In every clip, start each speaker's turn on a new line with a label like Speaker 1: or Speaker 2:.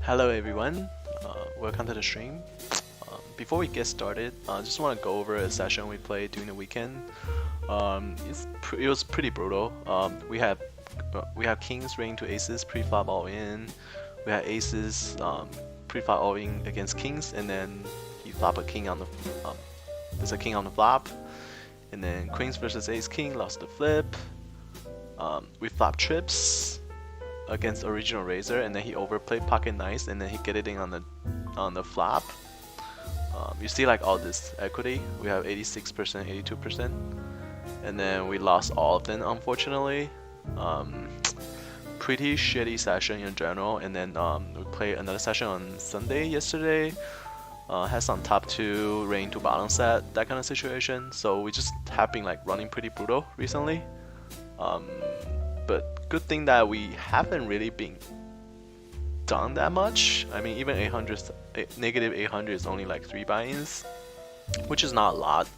Speaker 1: Hello everyone, welcome to the stream. Before we get started, I just want to go over a session we played during the weekend. It was pretty brutal. We have kings reigning to aces pre-flop all in. We had aces pre-flop all in against kings, and then he flop a king on the there's a king on the flop, and then queens versus ace king lost the flip. We flop trips against original raiser, and then he overplayed pocket nice, and then he get it in on the flop. You see like all this equity. We have 86%, 82%, and then we lost all of them unfortunately. Pretty shitty session in general, and then we played another session on Sunday yesterday. Had some top 2 rain to bottom set, that kind of situation. So we just have been like running pretty brutal recently. But good thing that we haven't really been done that much. I mean, even negative 800 is only like 3 buy-ins, which is not a lot.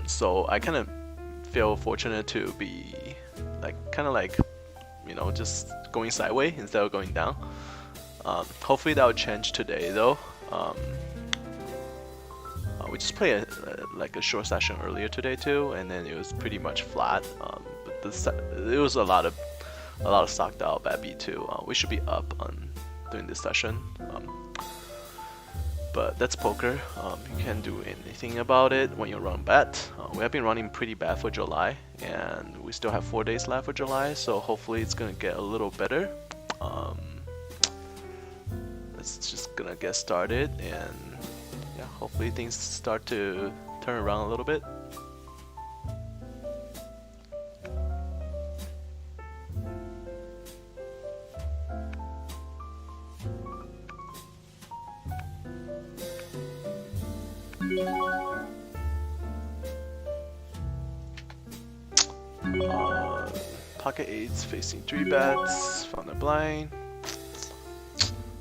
Speaker 1: So I kind of feel fortunate to be like you know, just going sideways instead of going down. Hopefully that will change today though. We just played like a short session earlier today too, and then it was pretty much flat. It was a lot of stocked out bad beat too. We should be up on during this session, but that's poker. You can't do anything about it when you run bet. We have been running pretty bad for July, and we still have 4 days left for July, so hopefully it's gonna get a little better. Let's just gonna get started, and yeah, hopefully things start to turn around a little bit. Pocket 8s facing 3 bets from the blind.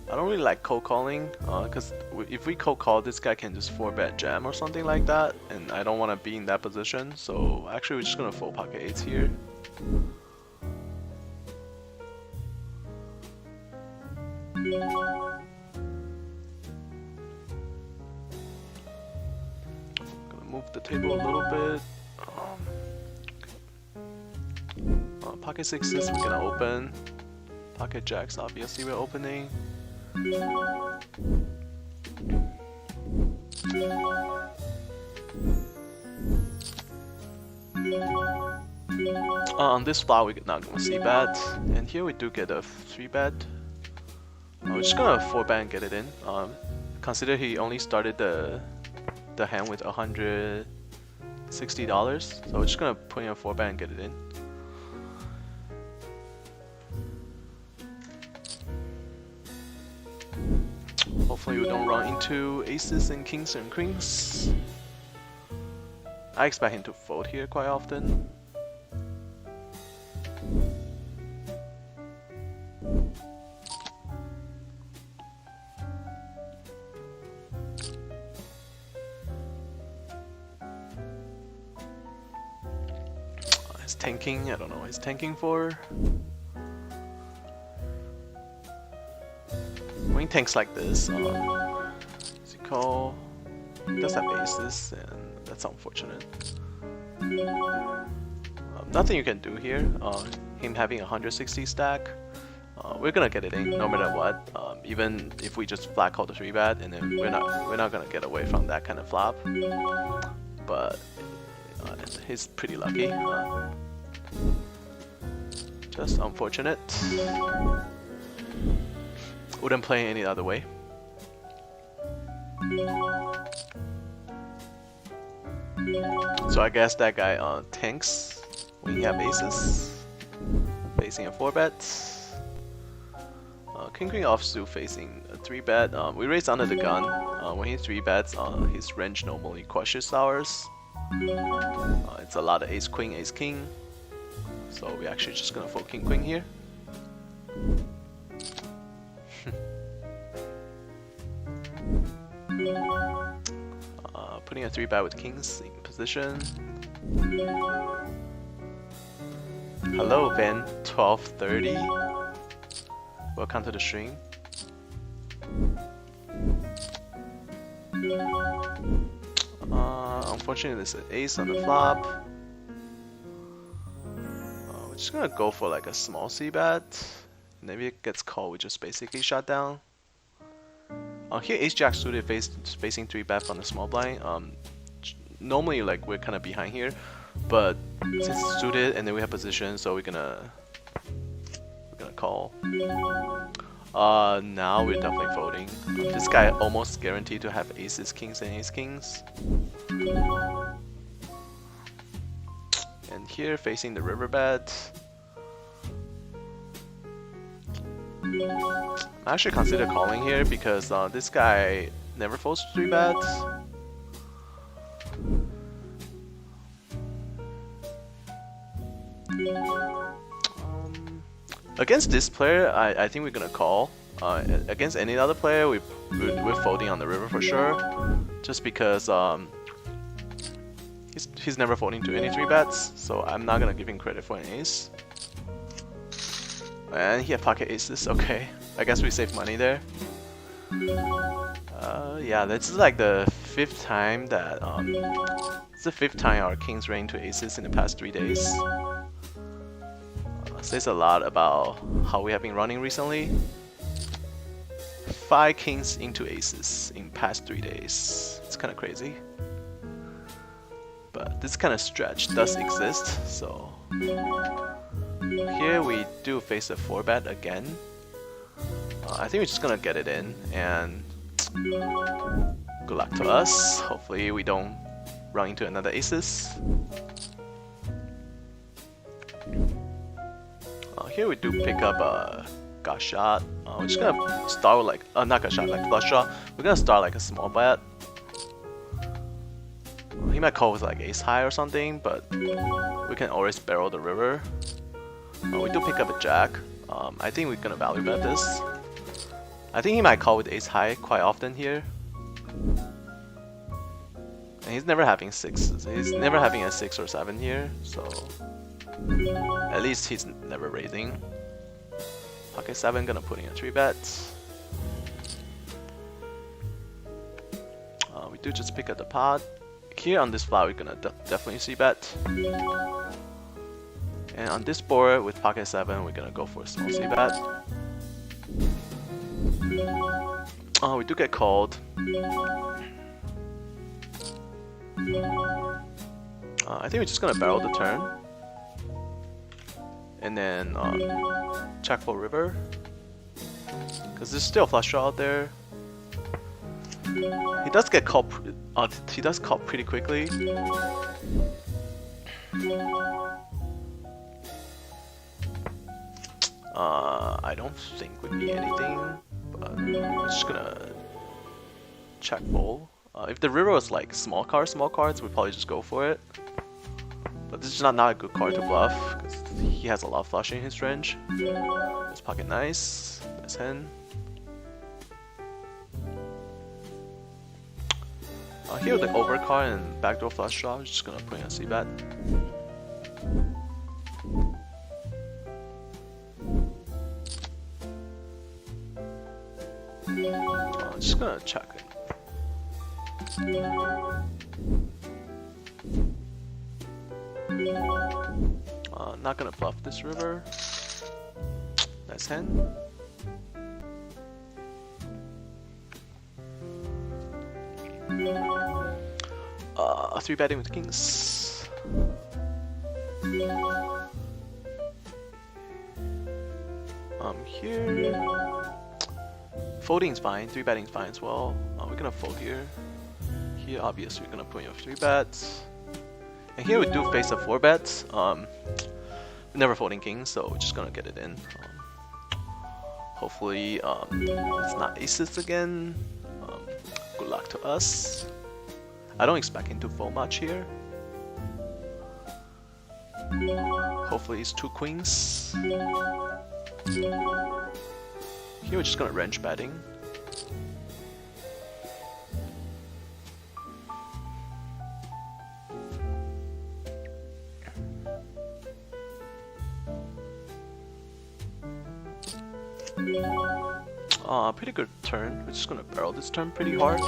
Speaker 1: I don't really like cold calling, because if we cold call, this guy can just 4-bet jam or something like that, and I don't want to be in that position. So actually, we're just gonna fold pocket 8s here. Gonna move the table a little bit. Pocket 6s we're gonna open. Pocket jacks obviously we're opening. On this flop we're not gonna see bet, and here we do get a 3-bet. We're just gonna 4-bet and get it in. Consider he only started the hand with $160, so we're just gonna put in a 4-bet and get it in. Hopefully we don't run into aces and kings and queens. I expect him to fold here quite often. He's tanking, I don't know what he's tanking for. When he tanks like this, does he call? He does have aces, and that's unfortunate. Nothing you can do here. Him having 160 stack, we're gonna get it in no matter what. Even if we just flat call the 3-bet, and then we're not gonna get away from that kind of flop. But he's pretty lucky. Just unfortunate. Wouldn't play any other way. So I guess that guy tanks when you have aces. Facing a 4-bet. King queen offsuit facing a 3-bet. We raise under the gun. When he 3-bets, his range normally crushes ours. It's a lot of ace queen, ace king. So we're actually just gonna fold king queen here. Putting a 3-bet with kings in position. Hello, Van 1230. Welcome to the stream. Unfortunately, there's an ace on the flop. We're just gonna go for like a small c-bet. Maybe it gets called, we just basically shut down. Here ace jack suited facing 3-bet from the small blind. Normally like we're kind of behind here, but since it's suited and then we have position, so we're gonna call. Now we're definitely folding. This guy almost guaranteed to have aces, kings, and ace kings. And here facing the riverbed. I actually consider calling here because this guy never folds 3-bets. Against this player, I think we're gonna call. Against any other player, we're folding on the river for sure. Just because he's never folding to any 3-bets, so I'm not gonna give him credit for an ace. And he had pocket aces, okay. I guess we saved money there. Yeah, this is like the 5th time that it's the 5th time our kings ran to aces in the past 3 days. Says a lot about how we have been running recently. 5 kings into aces in past 3 days. It's kind of crazy. But this kind of stretch does exist, so here we do face a 4-bet again. I think we're just gonna get it in, and good luck to us. Hopefully we don't run into another aces. Here we do pick up a gut shot. We're just gonna start with like not gut shot, like flush draw. We're gonna start like a small bet. He might call with like ace high or something, but we can always barrel the river. We do pick up a jack. I think we're gonna value bet this. I think he might call with ace high quite often here. And he's never having 6s. He's never having a 6 or 7 here, so at least he's never raising. Pocket 7 gonna put in a 3-bet. We do just pick up the pot. Here on this flop we're gonna definitely c-bet. And on this board with pocket 7 we're gonna go for a small c-bet. We do get called. I think we're just gonna barrel the turn. And then check for river. Because there's still a flush draw out there. He does get called. He does call pretty quickly. I don't think would be anything, but I'm just gonna check fold. If the river was like small cards, we'd probably just go for it. But this is not a good card to bluff because he has a lot of flush in his range. This pocket nice, nice hand. Here with the overcard and backdoor flush draw, I'm just gonna put in a c-bet. I'm just gonna check it. Not gonna bluff this river. Nice hand. Three betting with kings. Here folding's fine, 3 betting's fine as well. We're gonna fold here. Here obviously we're gonna put in a 3 bets. And here we do face a 4 bets. Never folding kings, so we're just gonna get it in. Hopefully it's not aces again. Good luck to us. I don't expect him to fold much here. Hopefully it's 2 queens. Here we're just gonna range betting. Pretty good turn. We're just gonna barrel this turn pretty hard.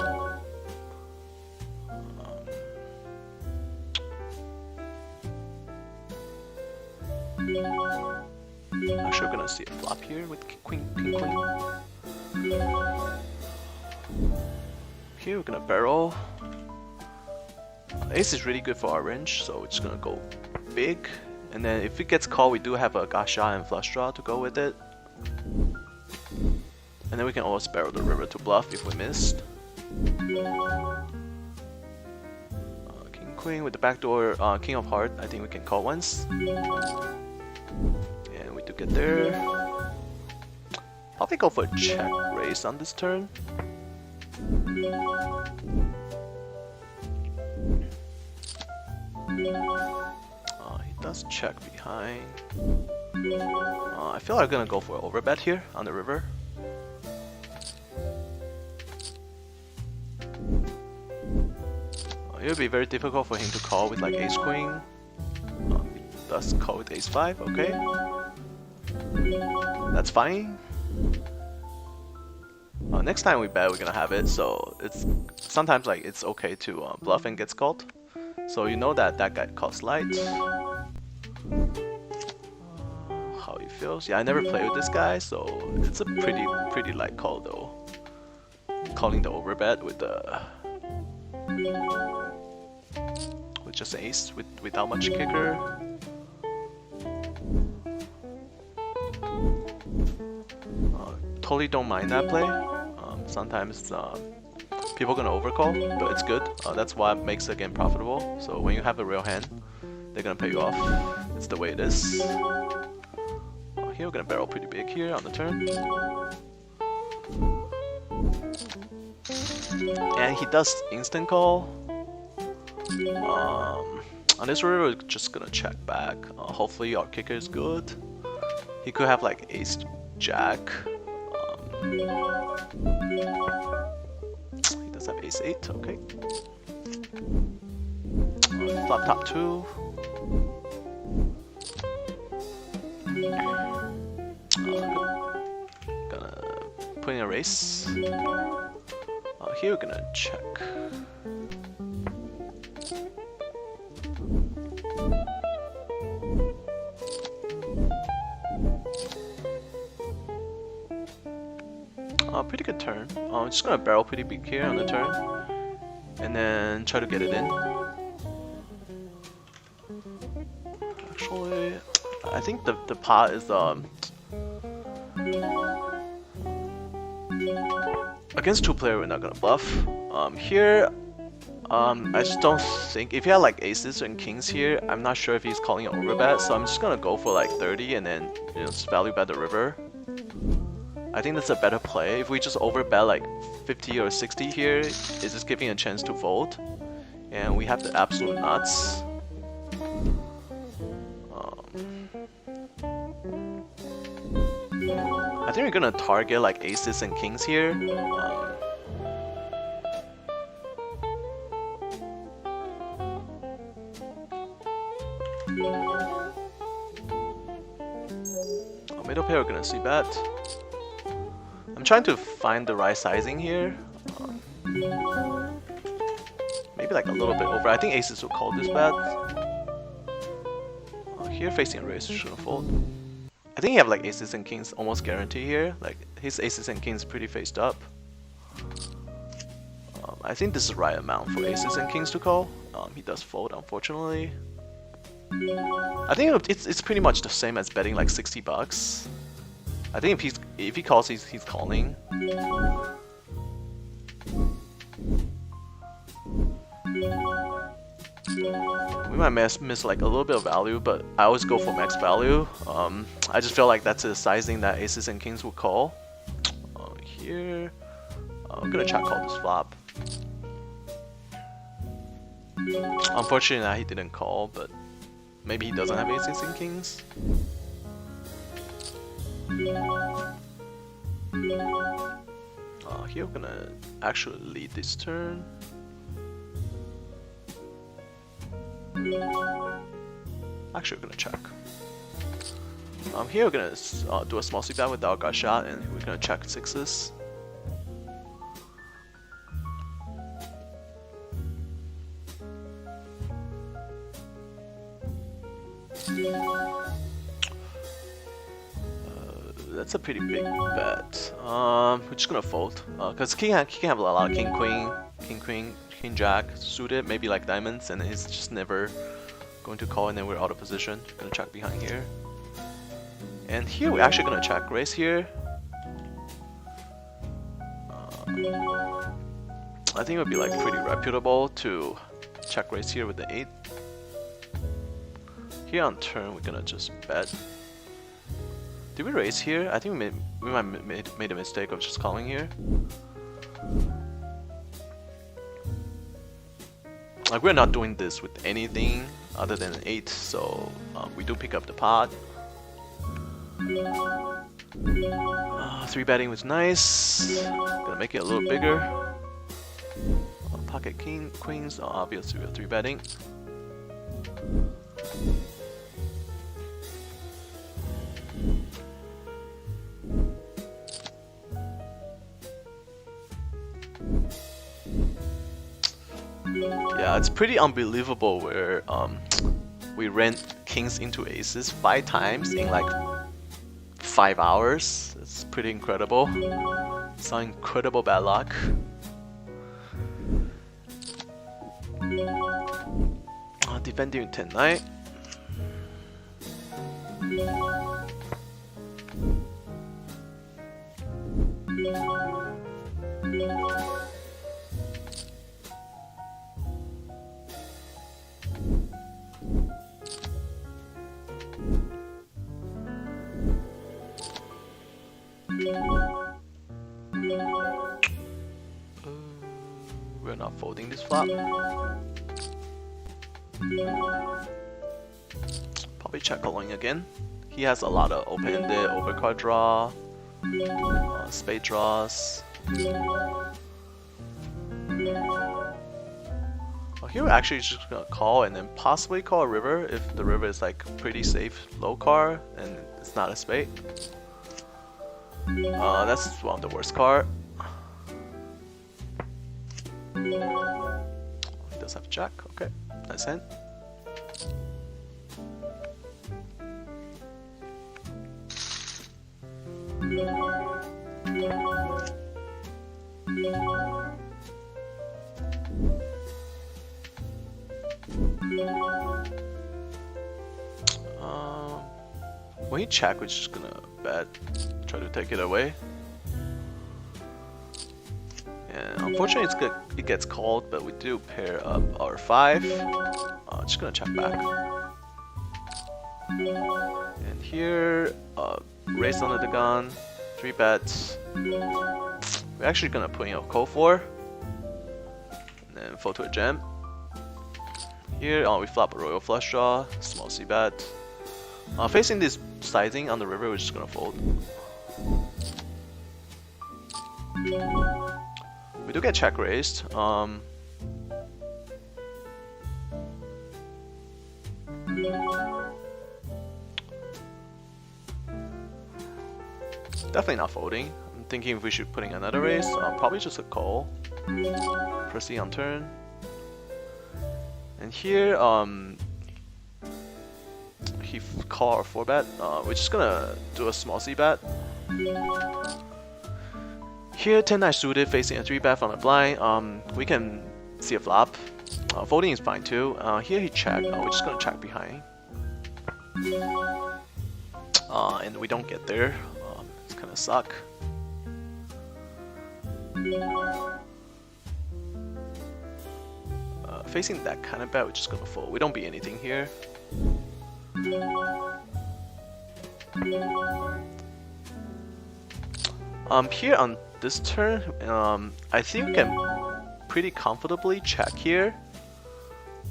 Speaker 1: Actually, we're gonna see a flop here with queen, king, queen. Here we're gonna barrel. Ace is really good for our range, so we're just gonna go big. And then if it gets called, we do have a gotcha and flush draw to go with it. And then we can always barrel the river to bluff if we missed. King, queen with the backdoor king of heart. I think we can call once. And we do get there. Probably go for a check raise on this turn. He does check behind. I feel like I'm gonna go for an overbet here on the river. It would be very difficult for him to call with like ace queen. He does call with ace 5, okay. That's fine. Next time we bet, we're gonna have it, so it's sometimes like it's okay to bluff and get called. So you know that that guy calls light. How he feels? Yeah, I never played with this guy, so it's a pretty light call though. Calling the overbet with the just ace without much kicker. Totally don't mind that play. Sometimes people are gonna overcall, but it's good. That's what makes the game profitable. So when you have a real hand, they're gonna pay you off. It's the way it is. Here we're gonna barrel pretty big here on the turn. And he does instant call. On this river, we're just gonna check back. Hopefully our kicker is good. He could have like ace jack. He does have ace 8, okay. Flop top 2. Gonna put in a race. Here we're gonna check. Pretty good turn. I'm just gonna barrel pretty big here on the turn, and then try to get it in. Actually, I think the pot is against 2-player we're not gonna bluff. Here, I just don't think if you have like aces and kings here, I'm not sure if he's calling an overbet, so I'm just gonna go for like 30 and then just value bet the river. I think that's a better play. If we just overbet like 50 or 60 here, it's just giving a chance to fold. And we have the absolute nuts. I think we're gonna target like aces and kings here. Middle pair we're gonna see bet. I'm trying to find the right sizing here. Maybe like a little bit over. I think aces will call this bet. Here facing a raise, just gonna fold. I think you have like aces and kings almost guarantee here. Like his aces and kings pretty faced up. I think this is the right amount for aces and kings to call. He does fold, unfortunately. I think it's pretty much the same as betting like 60 bucks. I think if he calls, he's calling. We might miss like a little bit of value, but I always go for max value. I just feel like that's a sizing that aces and kings will call. Here, I'm gonna check call this flop. Unfortunately, he didn't call, but maybe he doesn't have aces and kings. Here we're gonna actually lead this turn. Actually, we're gonna check. Here we're gonna do a small c-bet with our gut shot, and we're gonna check sixes. that's a pretty big bet. We're just gonna fold. Cause he can have a lot of king queen, king jack suited, maybe like diamonds, and he's just never going to call, and then we're out of position. Gonna check behind here. And here we're actually gonna check raise here. I think it would be like pretty reputable to check raise here with the 8. Here on turn we're gonna just bet. Did we raise here? I think we might made a mistake of just calling here. Like, we're not doing this with anything other than an 8, so we do pick up the pot. 3 betting was nice. Gonna make it a little bigger. Pocket queens, obviously we're 3 betting. Yeah, it's pretty unbelievable where we ran kings into aces 5 times in like 5 hours. It's pretty incredible. Some incredible bad luck. Defending 10-9. We're not folding this flop. Probably check calling again. He has a lot of open-ended overcard draw, spade draws. Here we're actually just gonna call and then possibly call a river if the river is like pretty safe low card and it's not a spade. That's one of the worst card. He does have jack, okay, nice hand. When he check, we're just gonna bet, try to take it away. And unfortunately, it gets called, but we do pair up our 5. Just gonna check back. And here, raise under the gun, 3 bets. We're actually gonna put in a call 4, and then fold to a jam. Here, we flop a royal flush draw, small c bet. Facing this sizing on the river, we're just gonna fold. We do get check raised. Definitely not folding. I'm thinking if we should put in another raise. Probably just a call. Proceed on turn. And here, he call our 4 bet. We're just gonna do a small c bet. Here, 10-9 suited facing a 3 bet from the blind. We can see a flop. Folding is fine too. Here he check. We're just gonna check behind. And we don't get there. It's kind of suck. Facing that kind of bet, we're just gonna fold. We don't beat anything here. Here on this turn, I think we can pretty comfortably check here.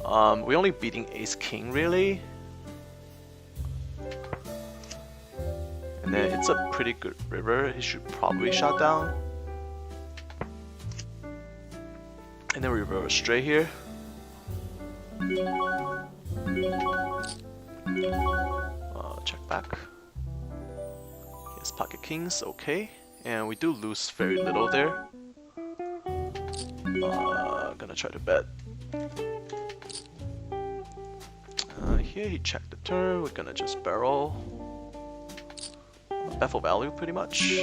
Speaker 1: We're only beating ace king really. And then it's a pretty good river. He should probably shut down. And then we reverse straight here. Check back. Yes, pocket kings, okay. And we do lose very little there. Gonna try to bet. Here he checked the turn. We're gonna just barrel. bet for value pretty much.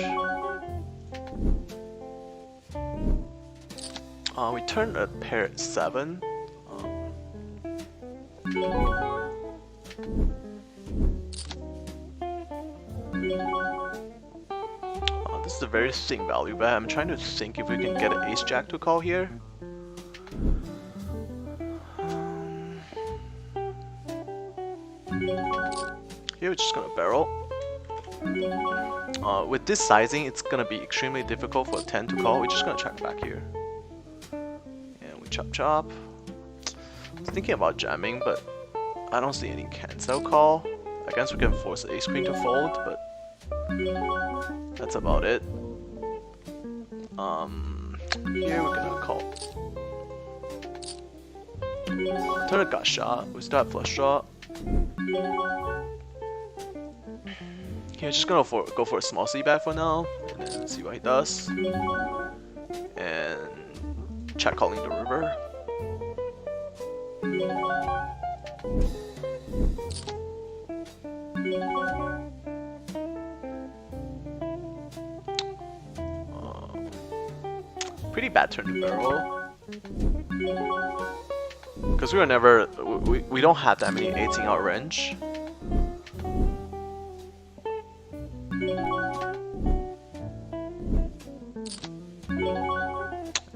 Speaker 1: We turn a pair at 7. This is a very thin value bet. I'm trying to think if we can get an ace jack to call here. Here we're just gonna barrel. With this sizing, it's gonna be extremely difficult for a 10 to call. We're just gonna check back here. And we chop chop. I was thinking about jamming, but I don't see any cancel call. I guess we can force the ace queen to fold, but that's about it. Here we're gonna call. Turn a gut shot. We still have flush draw. Okay, just gonna go for a small c-bet for now, and then see what he does. And check calling the river. Pretty bad turn to barrel. Because we don't have that many 8s in our range.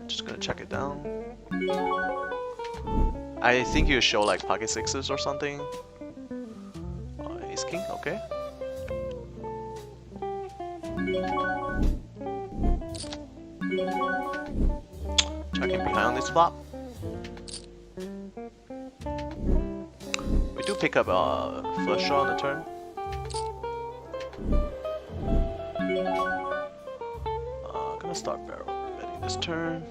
Speaker 1: Just gonna check it down. I think you show like pocket 6s or something. Ace king, okay. Checking behind on this flop. We do pick up a flush draw on the turn. Gonna start barrel betting this turn.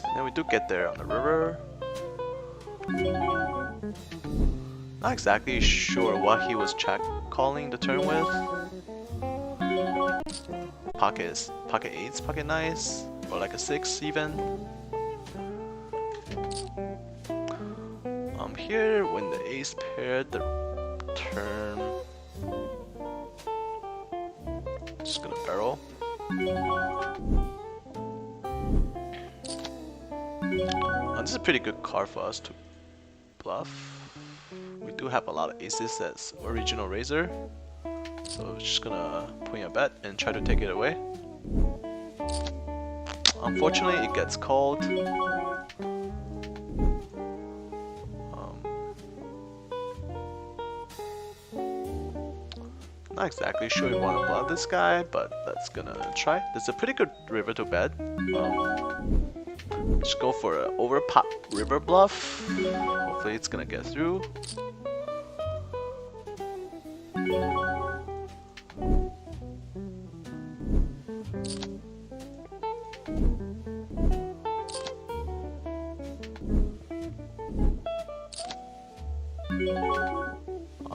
Speaker 1: And then we do get there on the river. Not exactly sure what he was check calling the turn with. Pocket 8s, pocket 9s, or like a 6 even. Here when the ace paired the turn, just gonna barrel. This is a pretty good card for us to bluff. We do have a lot of aces as original raiser, so just gonna put in a bet and try to take it away. Unfortunately, it gets called. Not exactly sure we want to bluff this guy, but that's gonna try. There's a pretty good river to bet. Just go for an overpop river bluff. Hopefully it's gonna get through.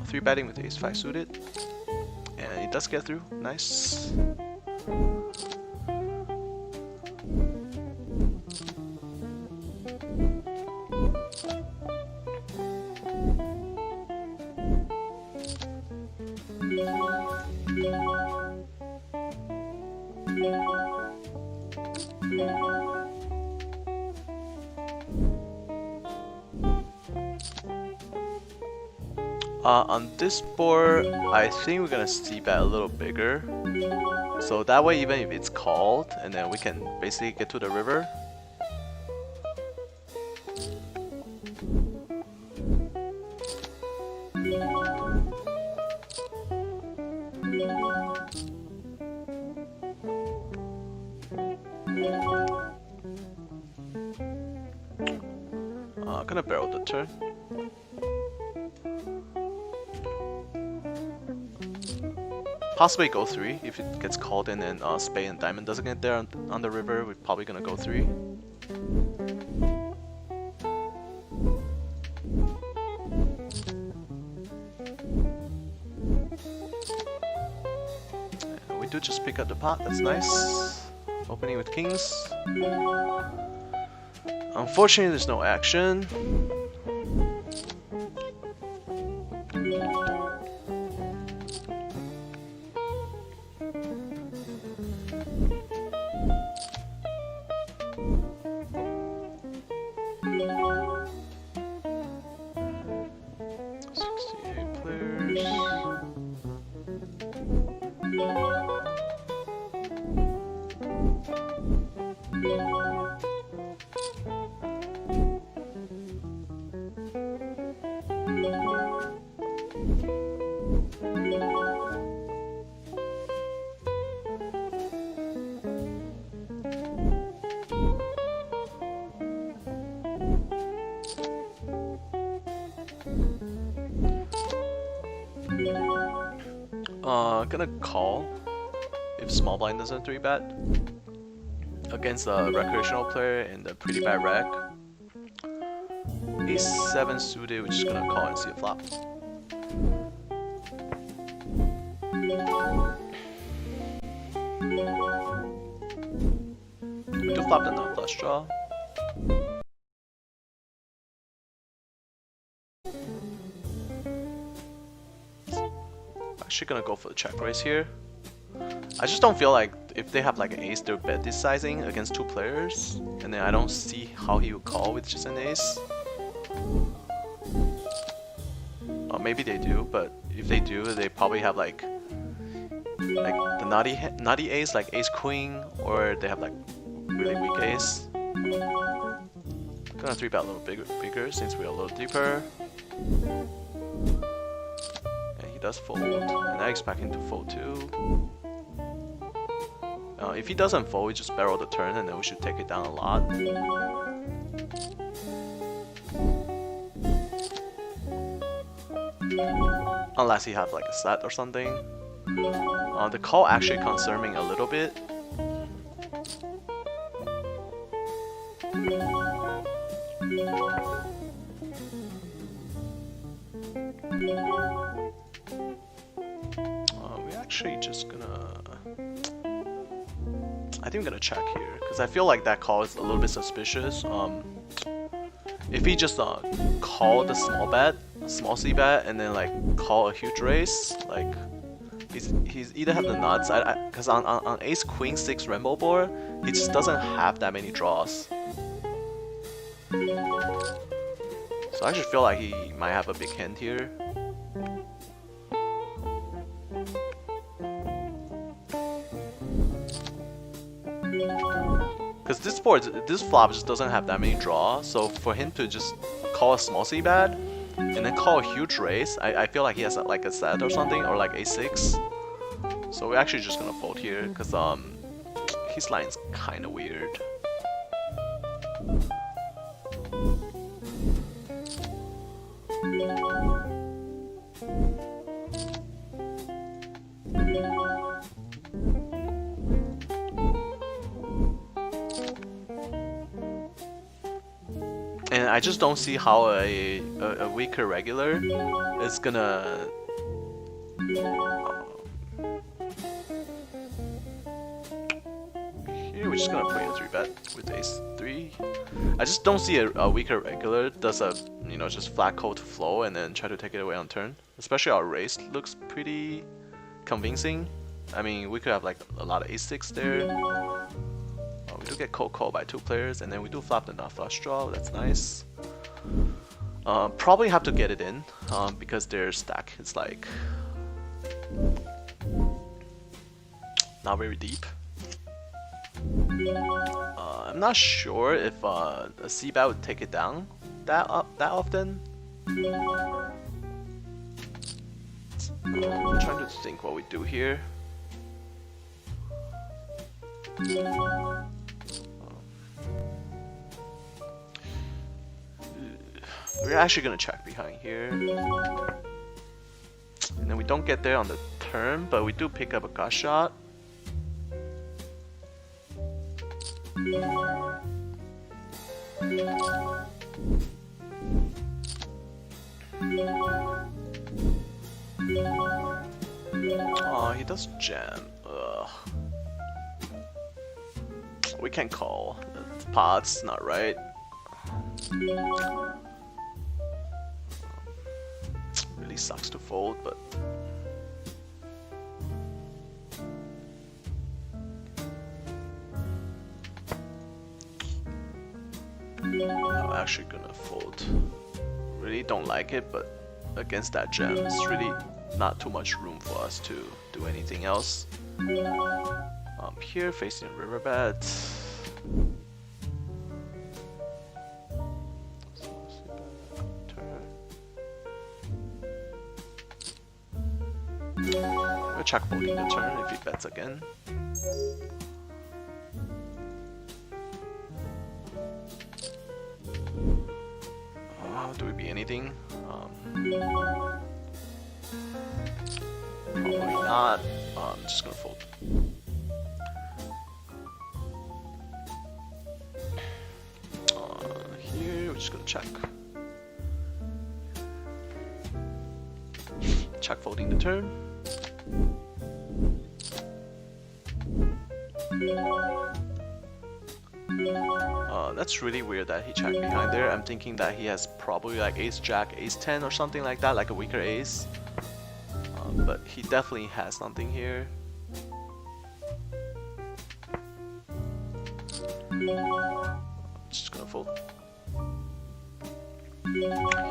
Speaker 1: Three betting with ace 5 suited. And it does get through. Nice. On this board, I think we're gonna c-bet a little bigger, so that way even if it's called, and then we can basically get to the river. Gonna barrel the turn. Possibly go 3 if it gets called in and spade and diamond doesn't get there on the river. We're probably gonna go 3. And we do just pick up the pot, that's nice. Opening with kings. Unfortunately, there's no action. Gonna call if small blind doesn't 3-bet against a recreational player in the pretty bad rack. Ace-7 suited, we're just gonna call and see a flop. We do flop the non-flush draw. Actually gonna go for the check raise here. I just don't feel like if they have like an ace, they're bet this sizing against 2 players, and then I don't see how he would call with just an ace. Maybe they do, but if they do, they probably have like the naughty ace, like ace queen, or they have like really weak ace. Gonna 3-bet a little bigger since we're a little deeper. Does fold, and I expect him to fold too. If he doesn't fold, we just barrel the turn, and then we should take it down a lot. Unless he has like a set or something. The call actually concerning a little bit. Actually just gonna... I think I'm gonna check here, because I feel like that call is a little bit suspicious. If he just call the small C bet, and then like call a huge raise, like he's either have the nuts, because on ace queen 6 rainbow board, he just doesn't have that many draws. So I just feel like he might have a big hand here. Because this flop just doesn't have that many draws, so for him to just call a small C bet and then call a huge raise, I feel like he has like a set or something, or like a6. So we're actually just gonna fold here, because his line's kind of weird. And I just don't see how a weaker regular is gonna... Here we're just gonna play a 3-bet with ace-3. I just don't see a weaker regular does a, you know, just flat call to flow and then try to take it away on turn. Especially our raise looks pretty convincing. I mean, we could have like a lot of ace-6 there. We do get cold call by 2 players, and then we do flop the non-flush draw. That's nice. Probably have to get it in because their stack is like not very deep. I'm not sure if a C-bet would take it down that often. I'm trying to think what we do here. We're actually gonna check behind here, and then we don't get there on the turn, but we do pick up a gut shot. Oh, he does jam. We can call. The pot's not right. Really sucks to fold, but I'm actually gonna fold. Really don't like it, but against that gem, it's really not too much room for us to do anything else. Here facing riverbed. We'll check folding the turn if he bets again. Do we beat anything? Probably not. I'm just gonna fold. Here, we're just gonna check. Check folding the turn. That's really weird that he checked behind there. I'm thinking that he has probably like ace jack, ace 10 or something like that, like a weaker ace. But he definitely has something here. Just gonna fold.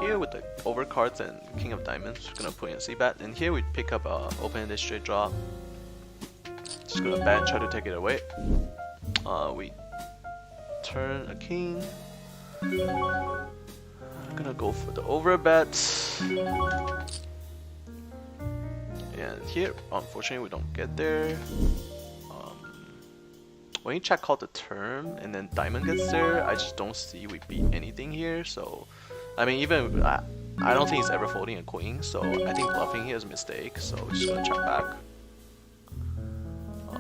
Speaker 1: Here with the overcards and king of diamonds, we're gonna put in a c-bet. And here we pick up open-ended straight draw. Just gonna bet, try to take it away. We turn a king. I'm gonna go for the overbet. And here, unfortunately, we don't get there. When you check call the turn and then diamond gets there, I just don't see we beat anything here. So, I mean, even I don't think he's ever folding a queen. So I think bluffing here is a mistake. So we're just gonna check back.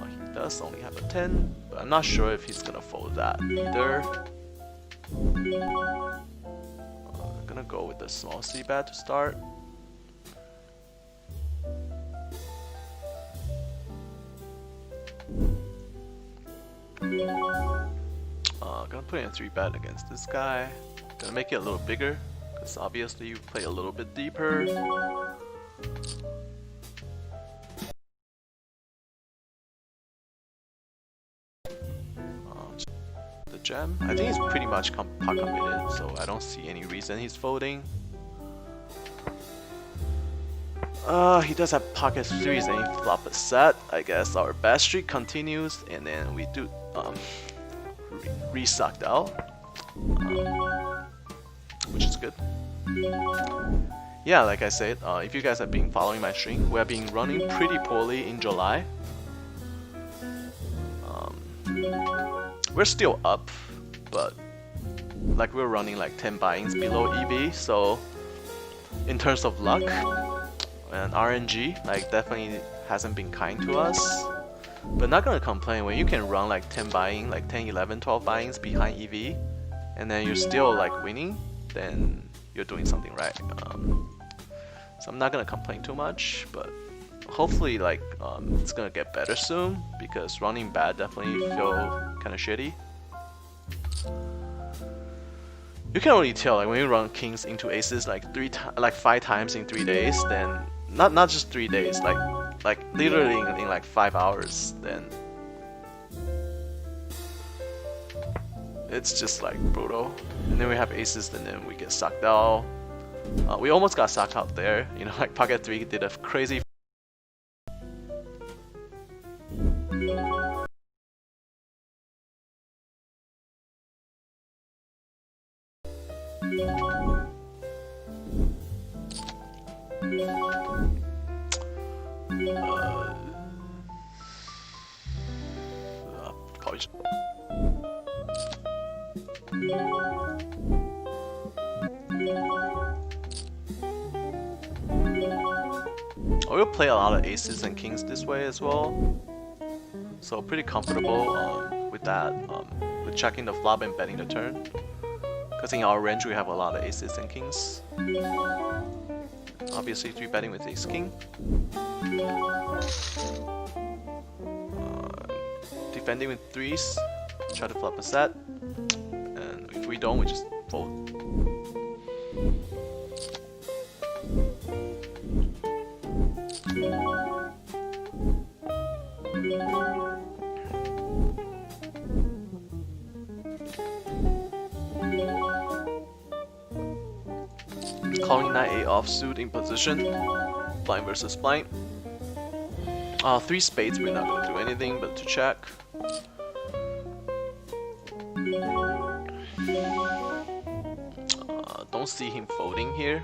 Speaker 1: He does only have a 10, but I'm not sure if he's gonna fold that either. I'm gonna go with the small c-bet to start. Gonna put in a 3-bet against this guy. Gonna make it a little bigger, because obviously you play a little bit deeper. The gem. I think he's pretty much pot committed, so I don't see any reason he's folding. He does have pocket 3s and he flop a set. I guess our bad streak continues, and then we do re-sucked out, which is good. Yeah, like I said, if you guys have been following my stream, we have been running pretty poorly in July. We're still up, but like we're running like 10 buy-ins below EV, so in terms of luck and RNG, like definitely hasn't been kind to us. But not gonna complain when you can run like 10 buy-in, like 10, 11, 12 buy-ins behind EV, and then you're still like winning, then you're doing something right. So I'm not gonna complain too much, but hopefully like it's gonna get better soon, because running bad definitely feel kind of shitty. You can already tell like when you run kings into aces like 5 times in 3 days, then not just 3 days, like literally in like 5 hours, then it's just like brutal. And then we have aces, and then we get sucked out. We almost got sucked out there, you know, like pocket 3 did a crazy probably should. We'll play a lot of aces and kings this way as well, so pretty comfortable with that, with checking the flop and betting the turn, because in our range we have a lot of aces and kings. Obviously 3-betting with ace king. defending with threes, try to flop a set, and if we don't, we just fold. Calling knight 8 offsuit in position, blind versus blind. 3 spades, we're not gonna do anything but to check. Don't see him folding here.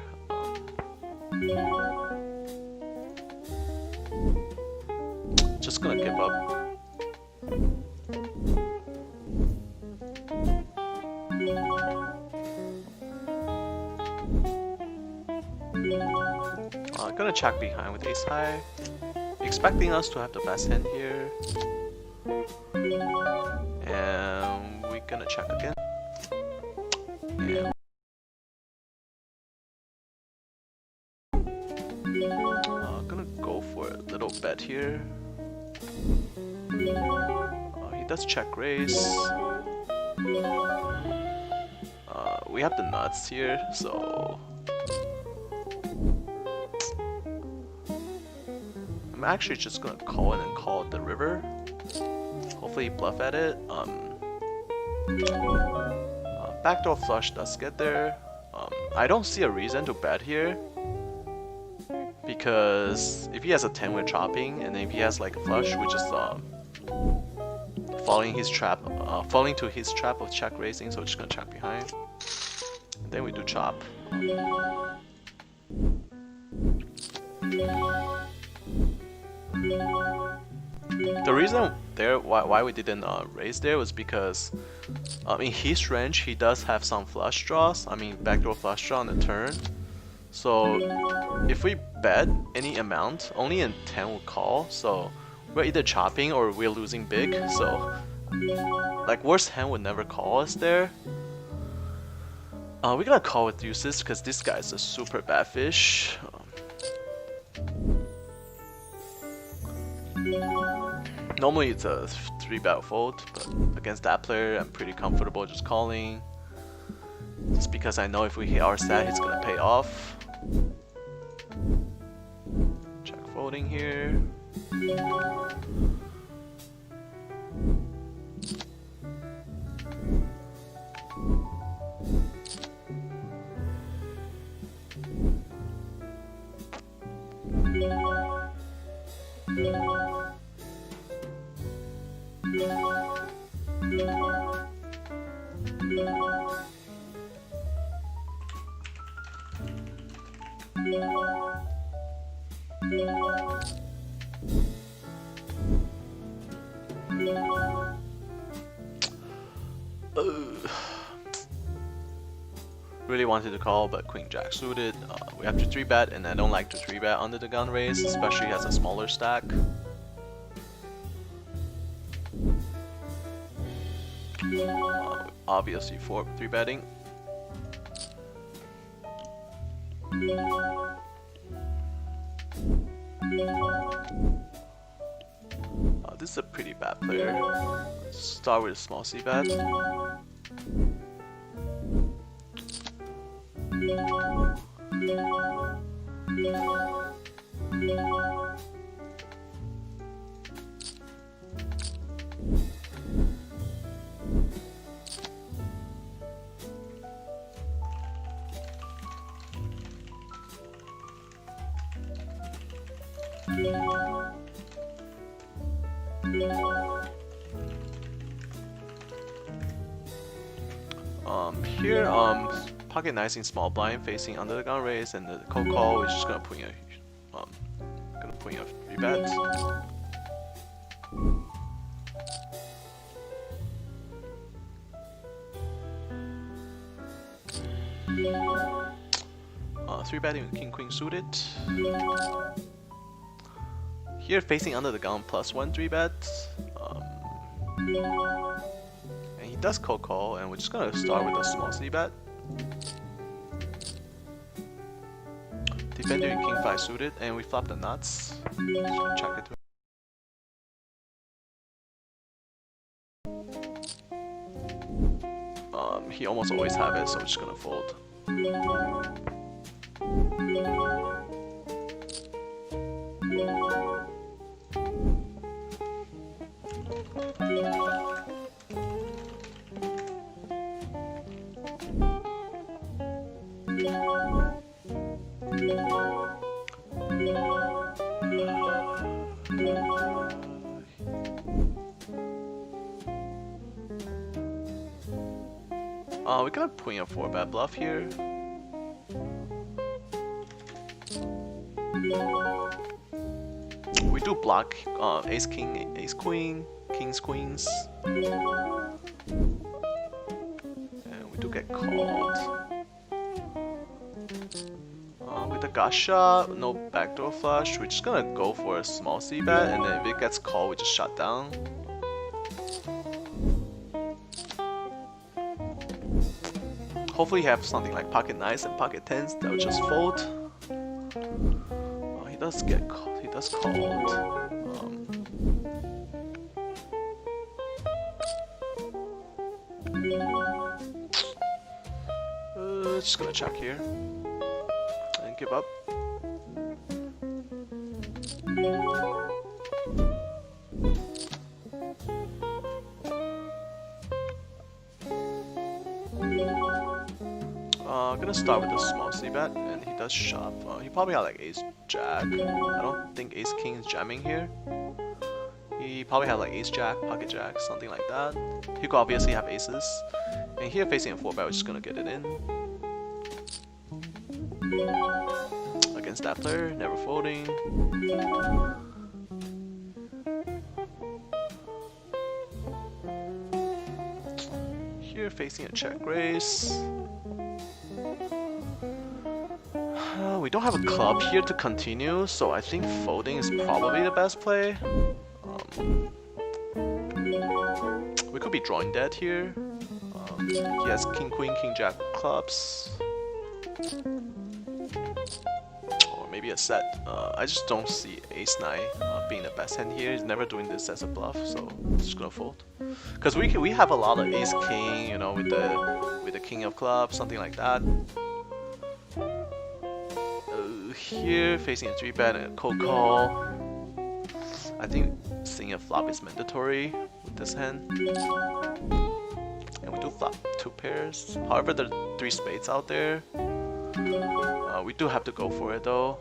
Speaker 1: Just gonna give up. Gonna check behind with ace high, expecting us to have the best hand here, and we're gonna check again. And gonna go for a little bet here. He does check raise. We have the nuts here, so I'm actually just gonna call in and call it the river. Hopefully bluff at it. Backdoor flush does get there. I don't see a reason to bet here, because if he has a 10 we're chopping, and if he has like a flush, we just falling to his trap of check raising, so we're just gonna check behind. And then we do chop. The reason there why we didn't raise there was because in his range he does have some flush draws. I mean backdoor flush draw on the turn. So if we bet any amount, only in 10 will call. So we're either chopping or we're losing big. So like worst hand would never call us there. We're gonna call with deuces because this guy's a super bad fish. Normally it's a 3-bet fold, but against that player I'm pretty comfortable just calling. Just because I know if we hit our stat, it's gonna pay off. Check folding here. Really wanted to call, but queen jack suited. We have to 3-bet, and I don't like to 3-bet under the gun raise, especially as a smaller stack. Obviously for 3-betting. This is a pretty bad player. Let's start with a small c-bet. Here, pocket nicing small blind facing under the gun raise, and the cold call. We're just gonna put in a 3-bet. Three betting with king queen suited. Here facing under the gun +1 3-bet. And he does cold call, and we're just gonna start with a small c-bet. Defending king 5 suited, and we flop the nuts. Just gonna check it. He almost always have it, so we're just gonna fold. We're gonna put in a 4-bet bluff here. We do block ace king, ace queen, kings queens, and we do get called. With the gut shot, no backdoor flush, we're just gonna go for a small c-bet, and then if it gets called, we just shut down. Hopefully you have something like pocket 9s and pocket 10s that will just fold. He does get called. He does called. Just gonna check here and give up. I'm gonna start with a small c-bet, and he does shove. He probably had like ace jack. I don't think ace king is jamming here. He probably had like ace jack, pocket jack, something like that. He could obviously have aces. And here facing a 4-bet, we're just gonna get it in. Against that player, never folding. Here facing a check raise. We don't have a club here to continue, so I think folding is probably the best play. We could be drawing dead here. He has king queen, king jack clubs. Or maybe a set. I just don't see ace 9 being the best hand here. He's never doing this as a bluff, so I'm just gonna fold. Because we have a lot of ace king, you know, with the king of clubs, something like that. Here facing a 3-bet and a cold call. I think seeing a flop is mandatory with this hand. And we do flop 2 pairs. However, there are 3 spades out there. We do have to go for it though.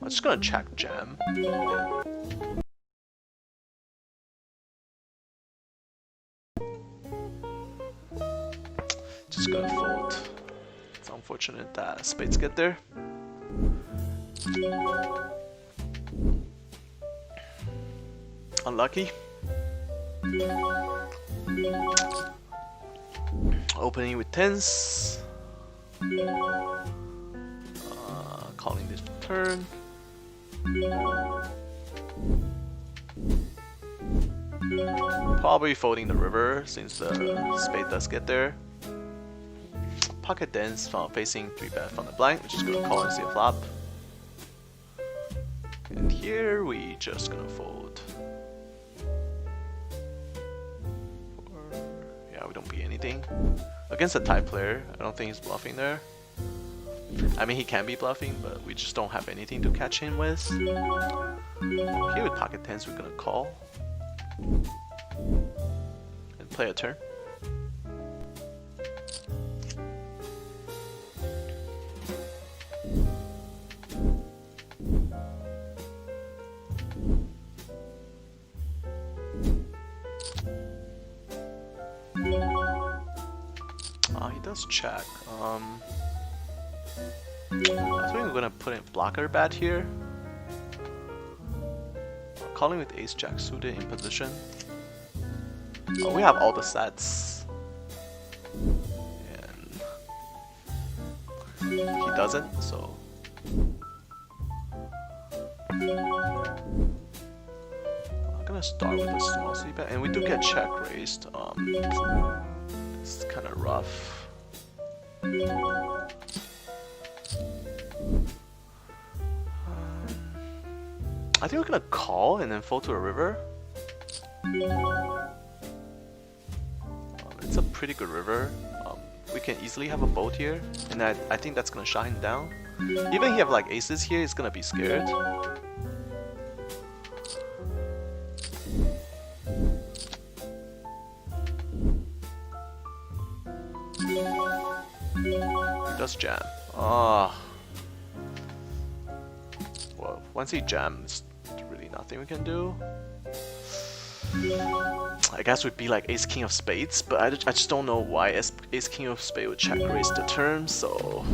Speaker 1: I'm just gonna check jam. Just gonna fold. It's unfortunate that spades get there. Unlucky. Opening with 10s. Calling this turn. Probably folding the river since the spade does get there. Pocket dance facing 3-bet from the blank, which is gonna call and see a flop. And here we just gonna fold. Yeah, we don't beat anything. Against a type player, I don't think he's bluffing there. I mean, he can be bluffing, but we just don't have anything to catch him with. Here with pocket 10s, we're gonna call. And play a turn. He does check. I think we're gonna put in blocker bet here. Calling with ace jack suited in position. We have all the sets. And he doesn't, so. I'm gonna start with a small c-bet, and we do get check raised. It's kind of rough. I think we're gonna call and then fold to a river. pretty good river. We can easily have a boat here, and I think that's gonna shut him down. Even if he have like aces here, he's gonna be scared. He does jam. Ah. Well, once he jams, there's really nothing we can do. I guess we'd be like Ace King of Spades, but I just don't know why Ace King of Spades would check raise the turn, so...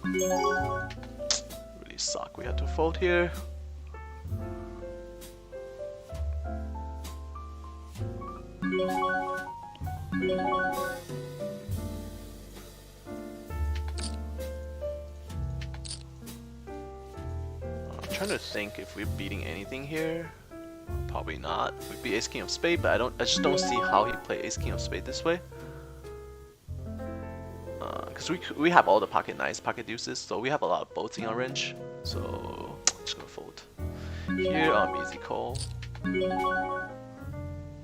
Speaker 1: Really suck, we had to fold here. I'm trying to think if we're beating anything here. Probably not. We'd be Ace King of Spades, but I just don't see how he play Ace King of Spades this way. Because we have all the pocket nines, pocket deuces, so we have a lot of boats in our range. So just gonna fold. Here easy call.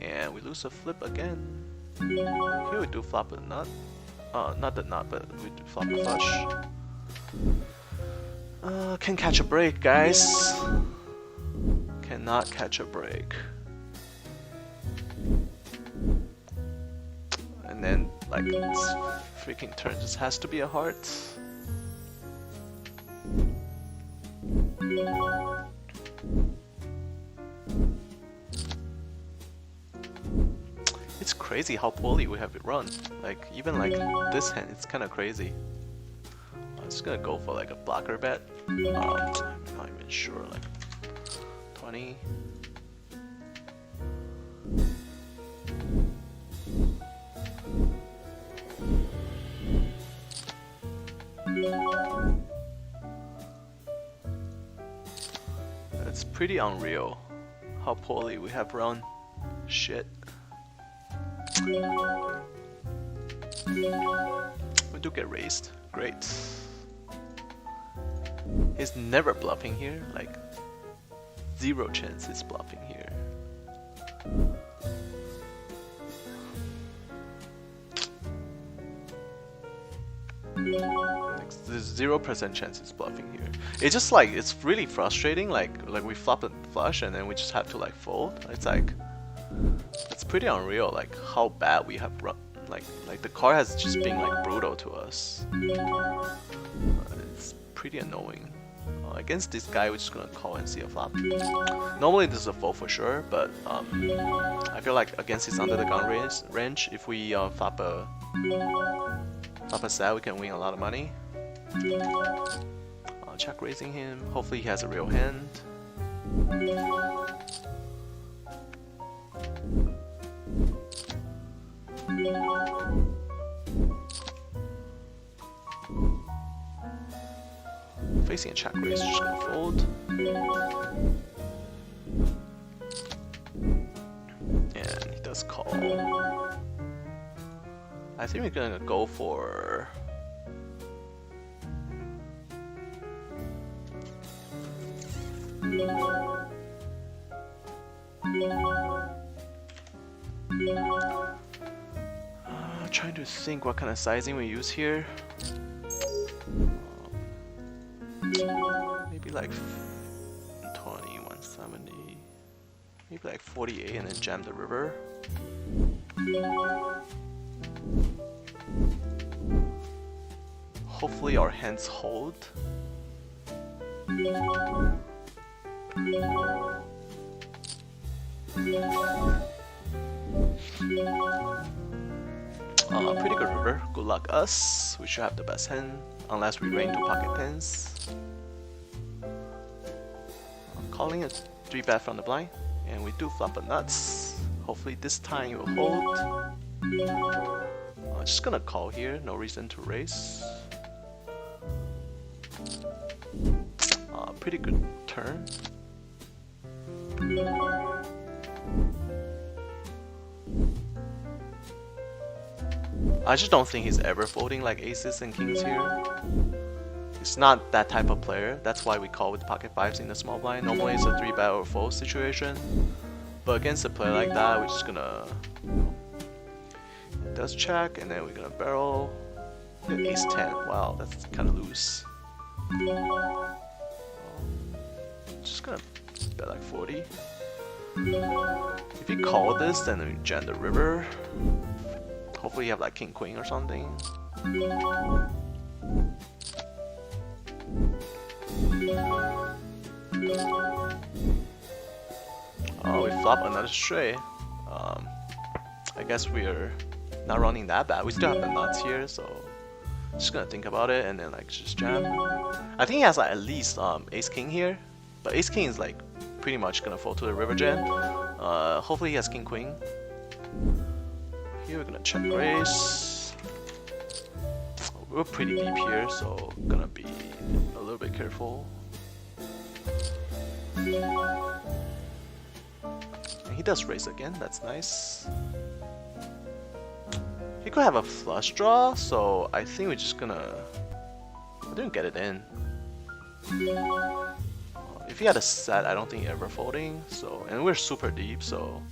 Speaker 1: And we lose a flip again. Here we do flop a nut. Not the nut, but we do flop a flush. Can catch a break, guys. Cannot catch a break. And then, like, this freaking turn just has to be a heart. It's crazy how poorly we have it run. Like, even like this hand, it's kind of crazy. I'm just gonna go for like a blocker bet. I'm not even sure, like 20. It's pretty unreal how poorly we have run. Shit. We do get raised. Great. He's never bluffing here. Like, zero chance he's bluffing here. Like, there's 0% chance he's bluffing here. It's just like, it's really frustrating. Like we flop a flush and then we just have to like fold. It's like, it's pretty unreal. Like how bad we have run. Like the card has just been like brutal to us. It's pretty annoying. Against this guy, we're just gonna call and see a flop. Normally this is a fold for sure, but I feel like against his under the gun range, if we flop a set, we can win a lot of money. Check raising him. Hopefully he has a real hand. Facing a check raise, just gonna fold. And he does call. I think we're gonna go for... trying to think what kind of sizing we use here. Maybe like 20, 170, maybe like 48 and then jam the river. Hopefully our hands hold. Pretty good river. Good luck us. We should have the best hand, unless we rain 2 pocket tens. I'm calling a 3-bet from the blind, and we do flop a nuts. Hopefully this time it will hold. I'm just gonna call here. No reason to raise. Pretty good turn. I just don't think he's ever folding like aces and kings here. He's not that type of player. That's why we call with pocket fives in the small blind. Normally it's a 3-bet or fold situation. But against a player like that, we're just gonna does check, and then we're gonna barrel. Ace 10. Wow, that's kind of loose. Just gonna bet like 40. If you call this, then we jam the river. Hopefully you have like king queen or something. Oh, we flop another straight. I guess we are not running that bad. We still have the nuts here, so just gonna think about it and then like just jam. I think he has like at least ace king here, but ace king is like pretty much gonna fall to the river jam. Hopefully he has king queen. Here we're gonna check raise. We're pretty deep here, so gonna be a little bit careful. And he does raise again, that's nice. He could have a flush draw, so I think we're just gonna... I didn't get it in. If he had a set, I don't think he ever folding, so... And we're super deep, so...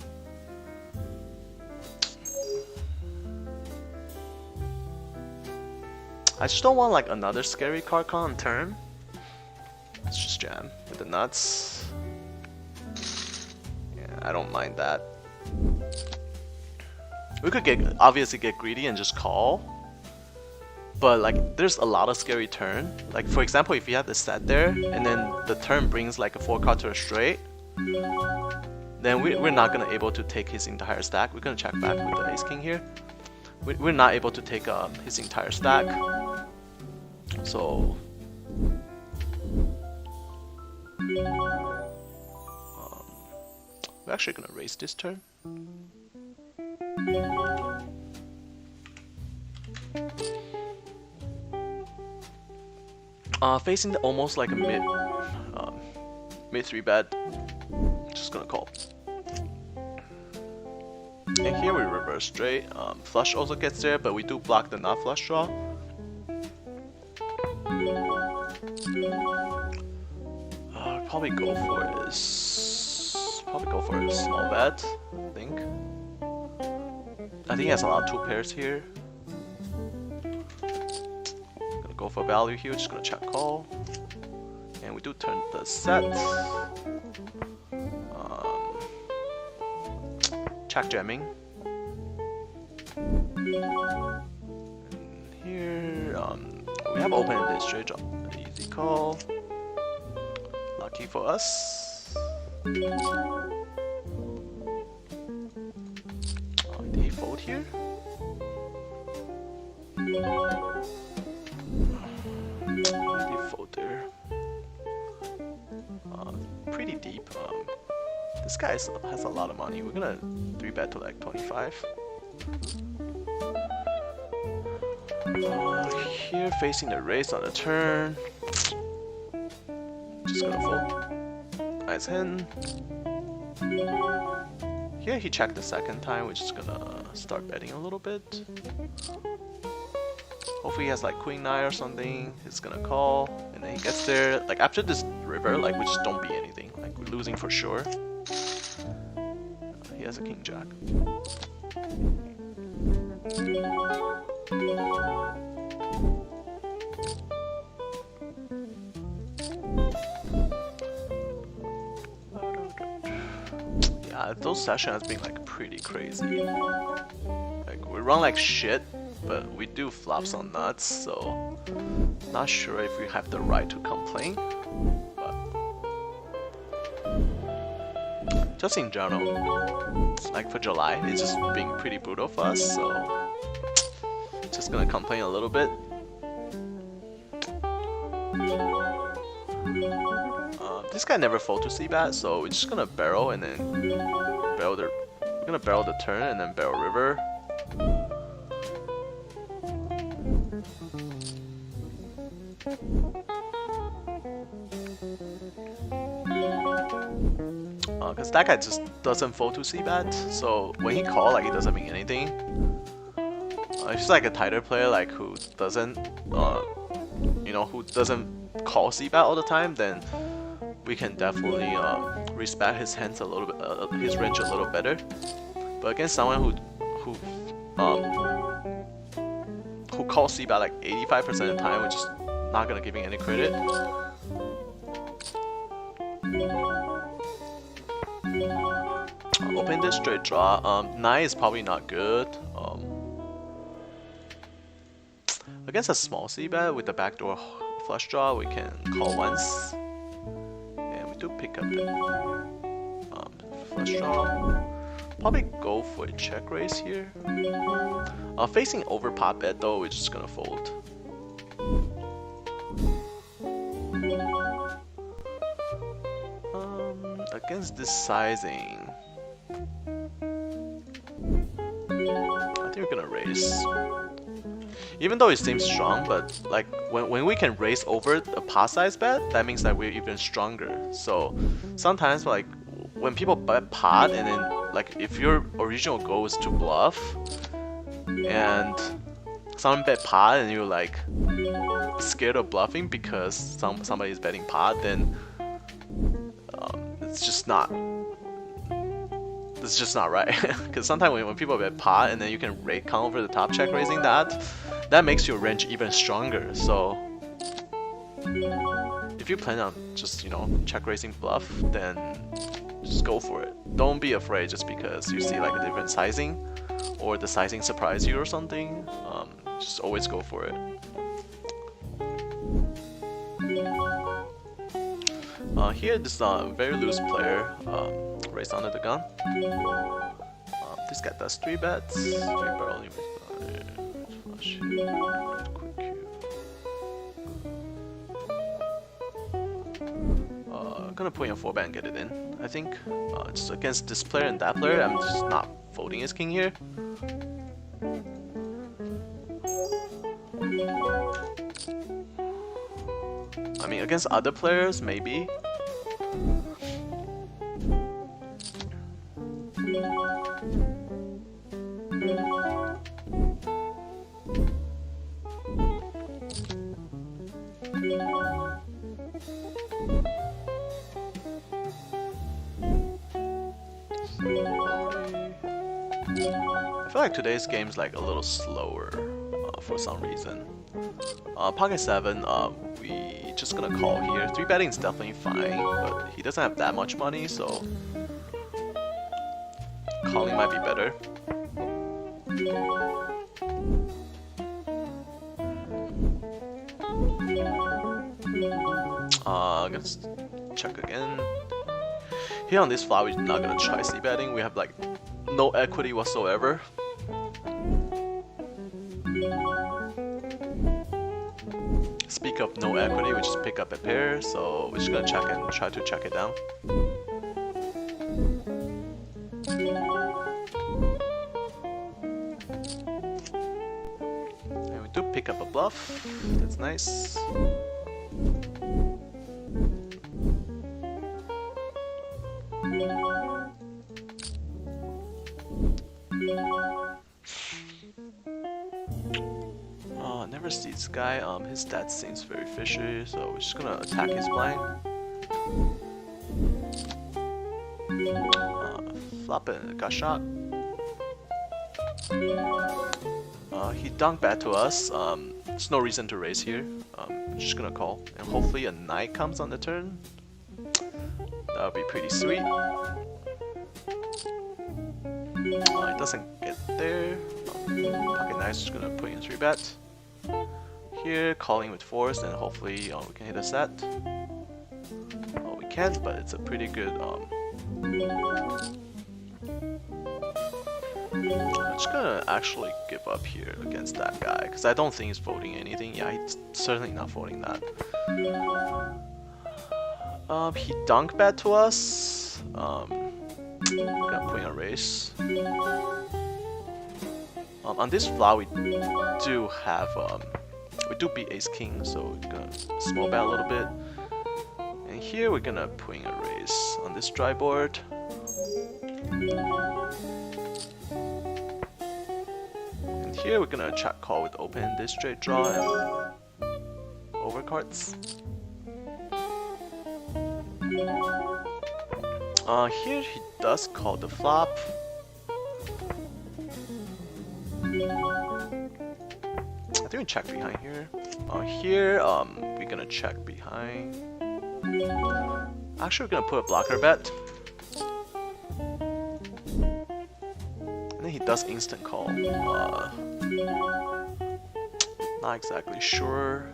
Speaker 1: I just don't want like another scary card on turn. Let's just jam with the nuts. Yeah, I don't mind that. We could obviously get greedy and just call, but like there's a lot of scary turn. Like for example, if you have the set there and then the turn brings like a 4 card to a straight, then we're not gonna able to take his entire stack. We're gonna check back with the ace king here. We're not able to take his entire stack, so we're actually gonna raise this turn. Facing almost like a mid 3-bet. Just gonna call. And here we reverse straight. Flush also gets there, but we do block the not flush draw. Probably go for his. Probably go for his small bet. I think. I think he has a lot of 2 pairs here. Gonna go for value here. Just gonna check call, and we do turn the set. Check jamming. And here, we have open ended straight draw. Easy call. Lucky for us. Did he fold here? Did he fold there? Pretty deep. This guy has a lot of money. We're gonna 3-bet to like 25. Here facing the raise on the turn. Just gonna fold. Nice hand. Here he checked the second time. We're just gonna start betting a little bit. Hopefully he has like queen 9 or something. He's gonna call, and then he gets there. Like after this river, like we just don't beat anything. Like we're losing for sure. He has a king jack. Yeah, those sessions has been like pretty crazy. Like we run like shit, but we do flops on nuts, so not sure if we have the right to complain. But just in general, like for July, it's just being pretty brutal for us, so just gonna complain a little bit. This guy never fold to c-bet, so we're just gonna barrel and then barrel the. We're gonna barrel the turn and then barrel river. Because that guy just doesn't fold to c-bet, so when he call, like, it doesn't mean anything. If he's like a tighter player, like who doesn't, you know, who doesn't call c-bet all the time, then we can definitely respect his hands a little bit, his range a little better. But against someone who calls C-bet like 85% of the time, we're just not gonna give him any credit. Open this straight draw. 9 is probably not good. Against a small C-bet with the backdoor flush draw, we can call once, and we do pick up the flush draw. Probably go for a check raise here. Facing over pot bet though, we're just gonna fold. Against this sizing, I think we're gonna raise. Even though it seems strong, but like when we can raise over a pot size bet, that means that we're even stronger. So sometimes like when people bet pot and then like if your original goal is to bluff and someone bet pot and you're like scared of bluffing because somebody is betting pot, then it's just not right. Because sometimes when people bet pot and then you can count over the top check raising that makes your range even stronger. So if you plan on just, you know, check raising bluff, then just go for it. Don't be afraid just because you see like a different sizing or the sizing surprise you or something. Just always go for it. Here this very loose player raised under the gun. This guy does 3 bets. 3 barrel limit. Flush. Quick cue. Gonna put in a 4 bet and get it in. I think just against this player and that player, I'm just not folding his king here. I mean, against other players, maybe. I feel like today's game is like a little slower for some reason. Pocket 7, we just gonna call here. 3 betting is definitely fine, but he doesn't have that much money, so calling might be better. Let's check again. Here on this flop, we're not gonna try c-betting. We have like no equity whatsoever. Speak of no equity, we just pick up a pair, so we're just gonna check and try to check it down. And we do pick up a bluff, that's nice. Never see this guy. His stats seems very fishy, so we're just gonna attack his blind. Flop and got shot. He dunked back to us. There's no reason to raise here. Just gonna call, and hopefully a knight comes on the turn. That would be pretty sweet. It doesn't get there. Pocket knight's just gonna put in 3 bet. Here, calling with force, and hopefully we can hit a set. We can't, but it's a pretty good. I'm just gonna actually give up here against that guy because I don't think he's folding anything. Yeah, he's certainly not folding that. He dunk bet to us. We're gonna put in a raise. On this flop, we do have we do beat ace king, so we're gonna small bet a little bit. And here we're gonna put in a raise on this dry board. And here we're gonna check call with open this straight draw and overcards. Here he does call the flop. I think we check behind here. Here, we're gonna check behind. Actually, we're gonna put a blocker bet. And then he does instant call. Not exactly sure.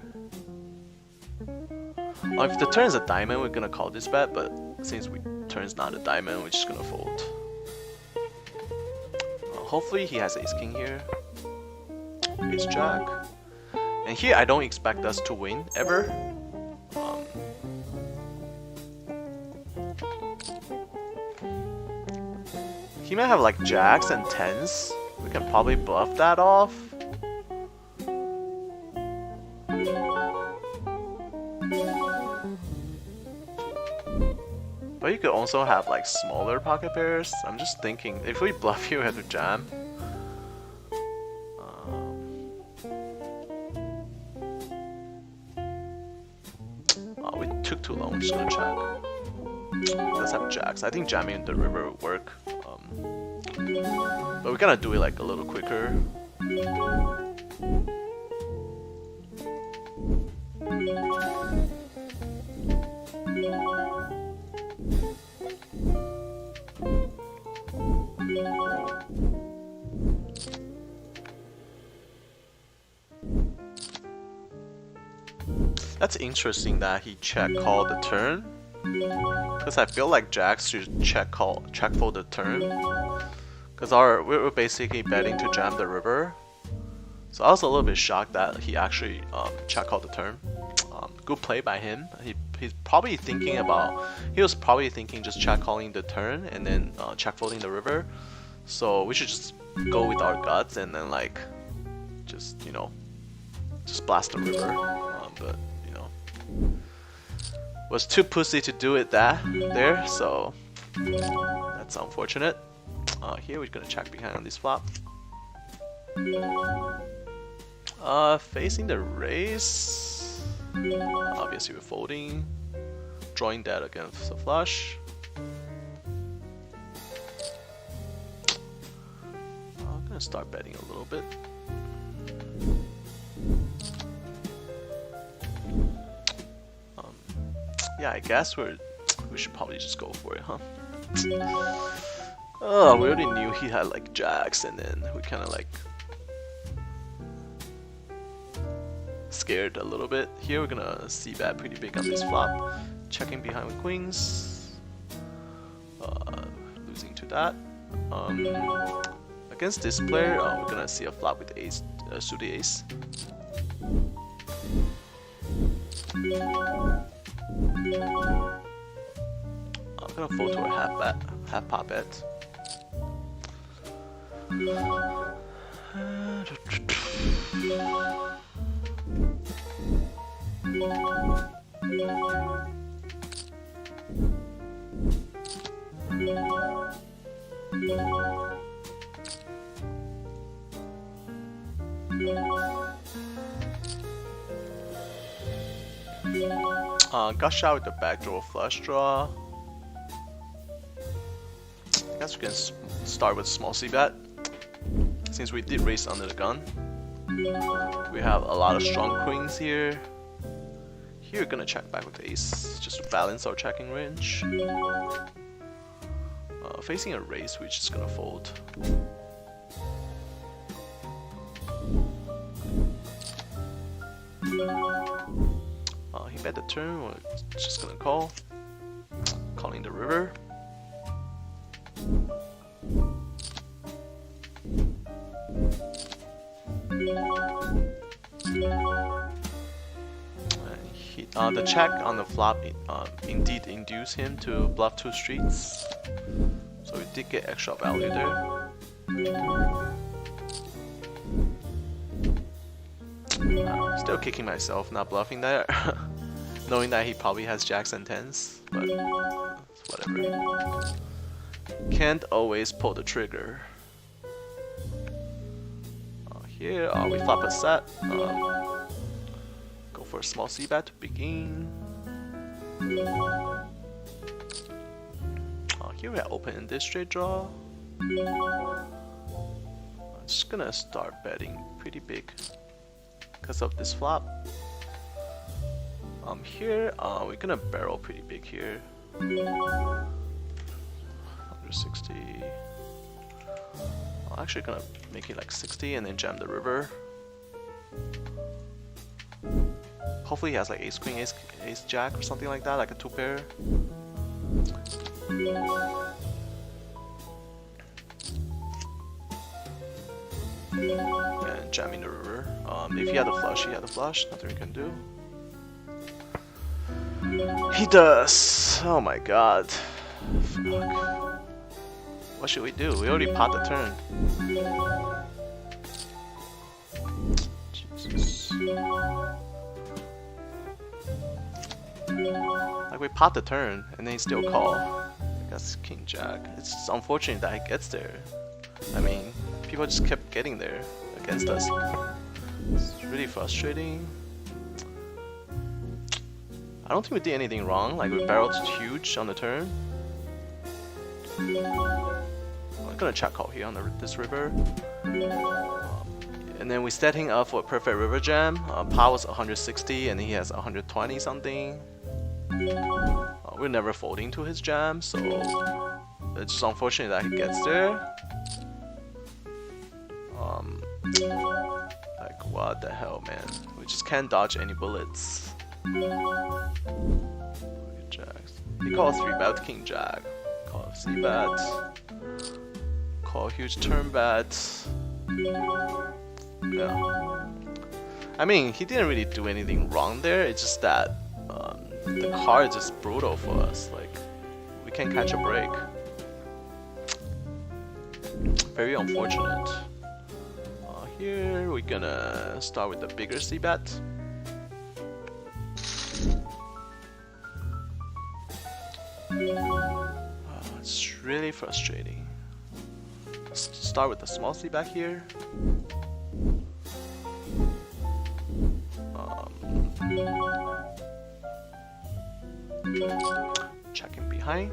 Speaker 1: If the turn is a diamond, we're gonna call this bet, but since turn's not a diamond, we're just gonna fold. Hopefully he has ace king here. Ace jack. And here I don't expect us to win ever. He might have like jacks and tens. We can probably bluff that off. But you could also have like smaller pocket pairs. I'm just thinking, if we bluff here, we have to jam. Oh, we took too long. I'm just gonna check. Let's have jacks. I think jamming the river would work. But we're gonna do it like a little quicker. That's interesting that he check called the turn, because I feel like jacks should check fold the turn, because we're basically betting to jam the river. So I was a little bit shocked that he actually check called the turn. Good play by him. He was probably thinking just check calling the turn and then check folding the river. So we should just go with our guts and then like just blast the river. But was too pussy to do it there, so that's unfortunate. Here we're gonna check behind on this flop. Facing the raise. Obviously we're folding. Drawing that against the flush. I'm gonna start betting a little bit. Yeah, I guess we should probably just go for it, huh? Oh, we already knew he had like jacks, and then we kind of like scared a little bit. Here we're gonna c-bet pretty big on this flop, checking behind with queens, losing to that. Against this player, we're gonna see a flop with ace, suited ace. I'm gonna fold to a half pot bet. Gush out with the backdoor flush draw. I guess we can start with small c-bet. Since we did raise under the gun, we have a lot of strong queens here. Here we're gonna check back with the ace, just to balance our checking range. Facing a raise, we're just gonna fold. He bet the turn, we're just gonna call. Calling the river. The check on the flop indeed induced him to bluff 2 streets, so we did get extra value there. Still kicking myself not bluffing there, knowing that he probably has jacks and tens, but whatever. Can't always pull the trigger. Here we flop a set. Go for a small c-bet to begin. Here we are opening this straight draw. I'm just gonna start betting pretty big because of this flop. Here we're gonna barrel pretty big here. 160. I'm actually gonna make it like 60 and then jam the river. Hopefully he has like ace queen, ace jack or something like that, like a 2-pair. And jamming the river. If he had a flush, he had a flush. Nothing we can do. He does. Oh my god. Fuck. What should we do? We already pot the turn. Jesus. Like we pot the turn and then he still call. That's king jack. It's just unfortunate that he gets there. I mean, people just kept getting there against us. It's really frustrating. I don't think we did anything wrong. Like we barreled huge on the turn. I'm gonna check call here on this river. And then we set him up for a perfect river jam. Pot was 160 and he has 120 something. We're never folding to his jam, so it's just unfortunate that he gets there. Like what the hell, man? We just can't dodge any bullets. He calls 3-bet king jack. Call c-bet. Call huge turn bet. Yeah. I mean, he didn't really do anything wrong there. It's just that the card is just brutal for us. Like, we can't catch a break. Very unfortunate. Here we're gonna start with the bigger c-bet. It's really frustrating. Let's start with the small c-bet here. Checking behind.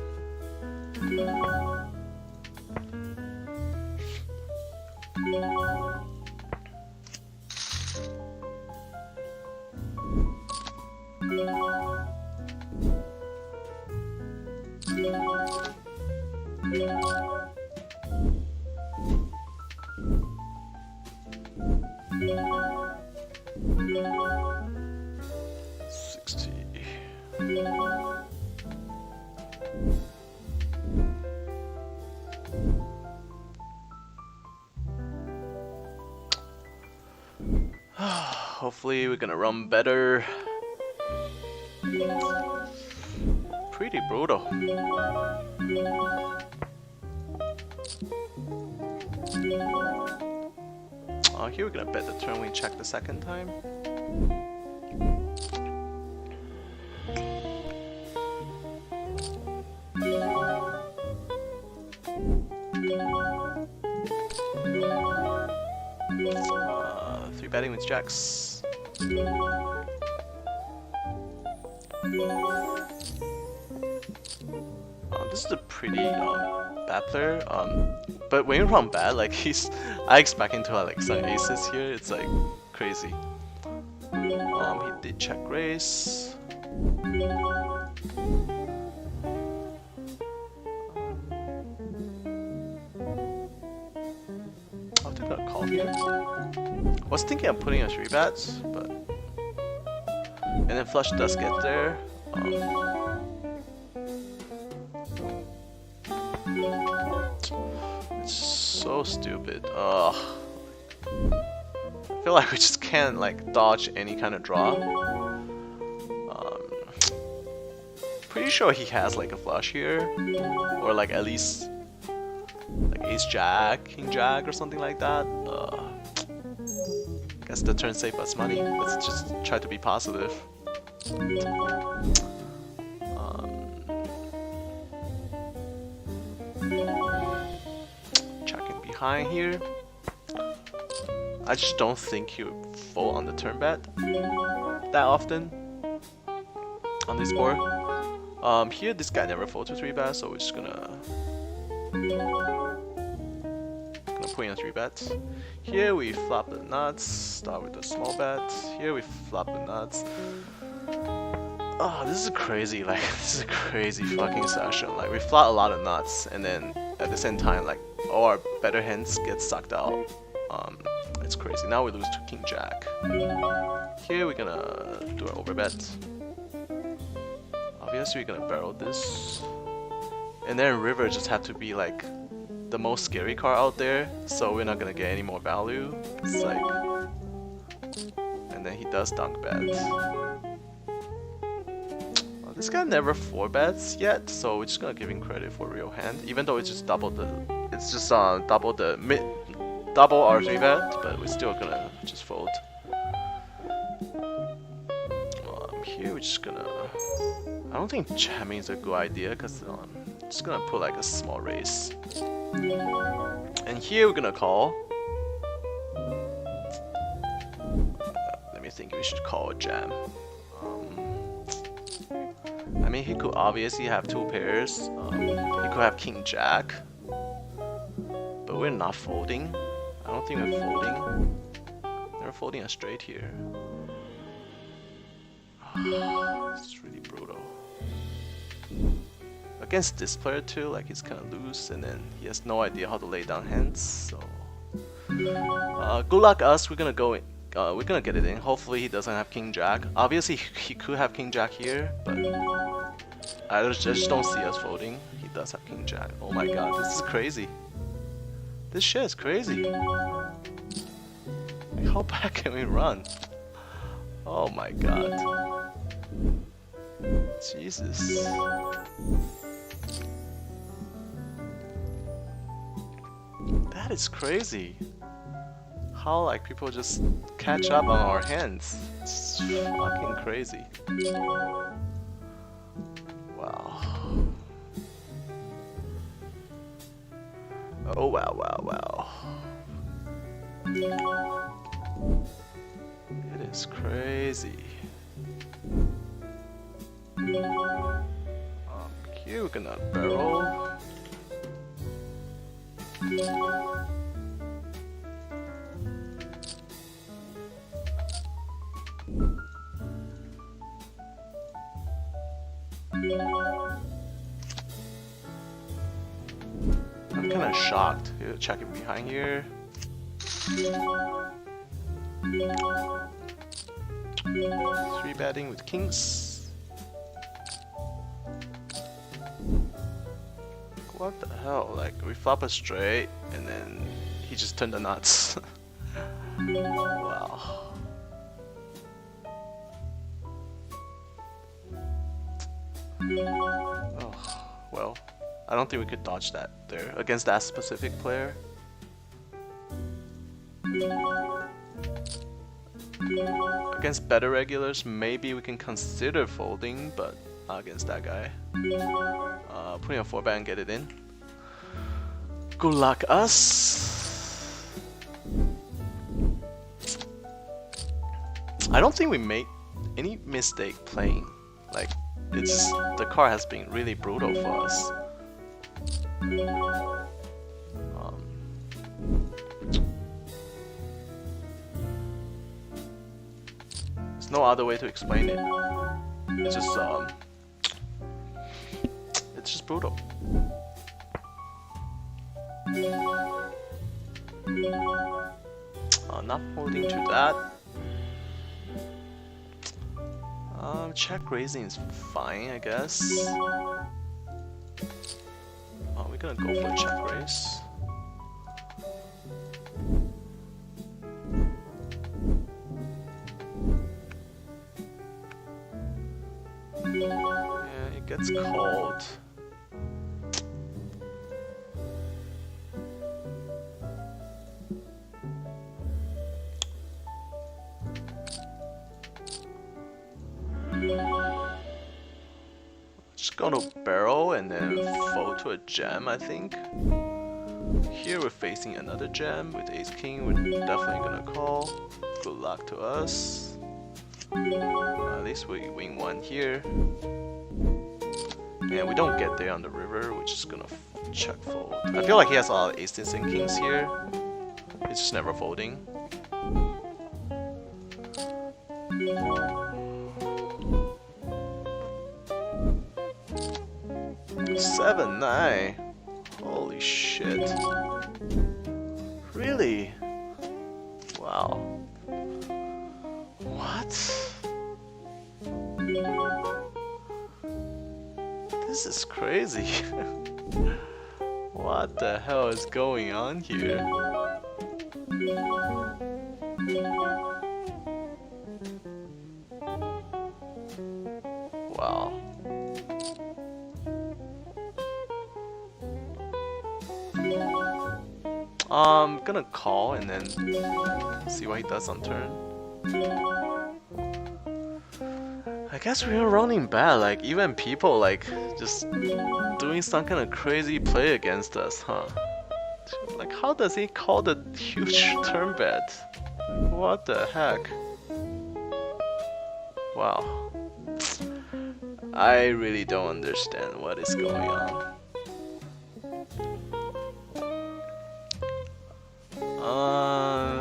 Speaker 1: Hopefully we're gonna run better. Pretty brutal. Here we're gonna bet the turn we check the second time. Three betting with jacks. This is a pretty bad player. But when you run bad, like I expect him to have like some aces here. It's like crazy. He did check raise. I'll take a call here. I was thinking of putting a 3-bet, but and then flush does get there. It's so stupid. Ugh. I feel like we just can't like dodge any kind of draw. Pretty sure he has like a flush here, or like at least like ace jack, king jack, or something like that. Guess the turn save us money. Let's just try to be positive. Checking behind here. I just don't think he would fold on the turn bet that often on this board. Here this guy never folds to 3-bet, so we're just gonna put in a 3-bet. Here we flop the nuts, start with a small bet. Here we flop the nuts. Oh, this is crazy, like, this is a crazy fucking session. Like, we flop a lot of nuts, and then at the same time, like, all our better hands get sucked out. It's crazy. Now we lose to King Jack. Here we're gonna do an overbet. Obviously we're gonna barrel this. And then river just had to be like the most scary card out there, so we're not gonna get any more value. It's like, and then he does dunk bet. Well, this guy never 4-bets yet, so we're just gonna give him credit for real hand, even though it's just double the, double our 3-bet, but we're still gonna just fold. Here we're just gonna, I don't think jamming is a good idea, because just gonna put like a small raise. And here we're gonna call. Let me think, we should call a jam. I mean, he could obviously have 2 pairs. He could have King Jack. But we're not folding. I don't think we're folding. We're folding a straight here. It's really brutal. Against this player too, like he's kind of loose, and then he has no idea how to lay down hands. So, good luck us. We're gonna go in. We're gonna get it in. Hopefully he doesn't have King Jack. Obviously he could have King Jack here, but I just don't see us folding. He does have King Jack. Oh my god, this is crazy. This shit is crazy. Like, how back can we run? Oh my god. Jesus. That is crazy. How like people just catch up on our hands. It's fucking crazy. Wow. Oh wow, wow, wow. It is crazy. Here we're gonna barrel. I'm kinda shocked. Here, checking behind here. 3-betting with kings. What the hell? Like, we flop a straight, and then he just turned the nuts. Wow. Oh, well, I don't think we could dodge that there against that specific player. Against better regulars, maybe we can consider folding, but not against that guy. Putting a 4-bet and get it in. Good luck us. I don't think we made any mistake playing. Like, it's the card has been really brutal for us. There's no other way to explain it. It's just brutal. Not holding to that. Check raising is fine, I guess. We're gonna go for a check raise. Yeah, it gets called. Just gonna barrel and then fold to a jam, I think. Here we're facing another jam with ace king. We're definitely gonna call. Good luck to us. At least we win one here. and we don't get there on the river, we're just gonna check fold. I feel like he has a lot of aces and kings here. He's just never folding. 7-9. Holy shit. Really? Wow. What? This is crazy. What the hell is going on here? Wow. I'm gonna call and then see what he does on turn. I guess we are running bad, like even people like just doing some kind of crazy play against us, huh? Like how does he call the huge turn bet? What the heck? Wow. I really don't understand what is going on.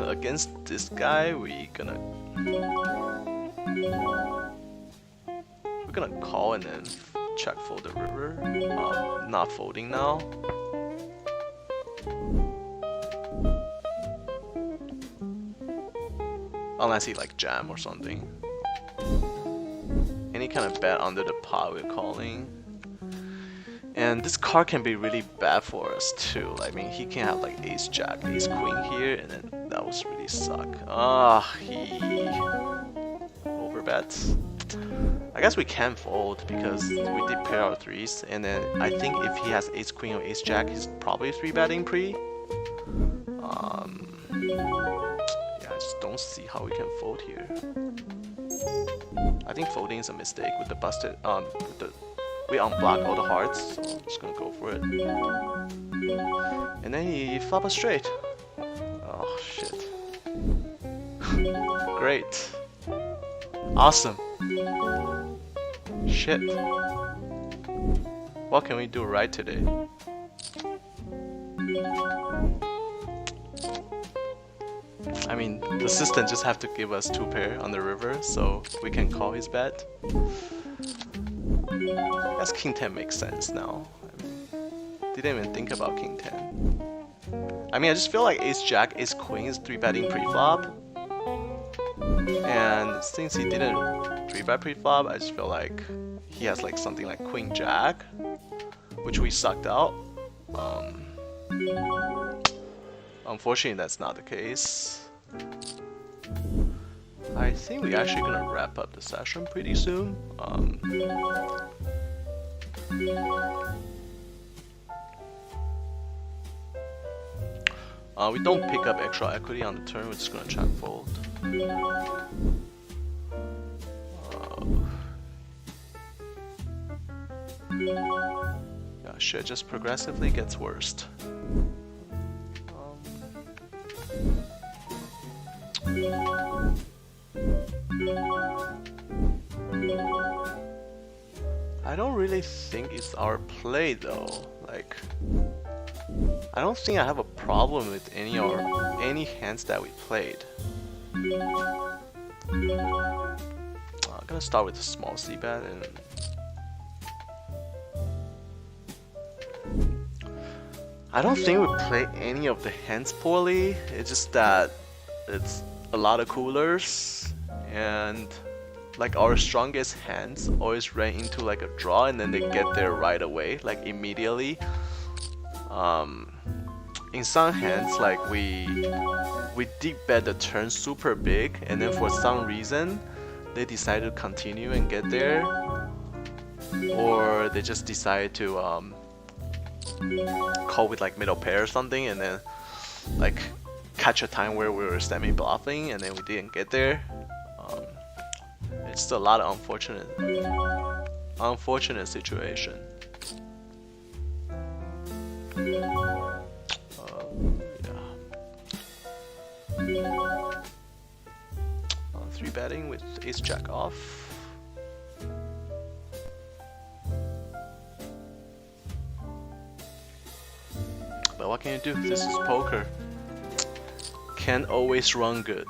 Speaker 1: Against this guy, we're gonna call and then check fold the river. Not folding now. Unless he like jam or something. Any kind of bet under the pot we're calling. And this card can be really bad for us too. I mean, he can have like ace jack, ace queen here, and then that would really suck. He overbets. I guess we can fold because we did pair our threes, and then I think if he has ace queen or ace jack, he's probably 3-betting pre. Yeah, I just don't see how we can fold here. I think folding is a mistake with the busted we unblock all the hearts, so I'm just gonna go for it. And then he flop us straight. Oh shit. Great. Awesome. Shit. What can we do right today? I mean, the system just have to give us 2 pair on the river, so we can call his bet. I guess King 10 makes sense now. I mean, didn't even think about King 10. I mean, I just feel like Ace Jack, Ace Queen is 3-betting pre-flop. And since he didn't 3-bet pre-flop, I just feel like he has like something like Queen Jack, which we sucked out. Unfortunately, that's not the case. I think we're actually gonna wrap up the session pretty soon. We don't pick up extra equity on the turn, we're just gonna check fold. Yeah, shit just progressively gets worse. I don't really think it's our play though. Like, I don't think I have a problem with any hands that we played. I'm gonna start with a small c-bet and I don't think we play any of the hands poorly. It's just that it's a lot of coolers and like our strongest hands always ran into like a draw and then they get there right away, like immediately. In some hands, like we deep bet the turn super big and then for some reason they decide to continue and get there, or they just decide to call with like middle pair or something and then like catch a time where we were semi-bluffing and then we didn't get there. It's just a lot of unfortunate situation. Yeah. 3-betting with ace jack off. But what can you do? This is poker. Can't always run good.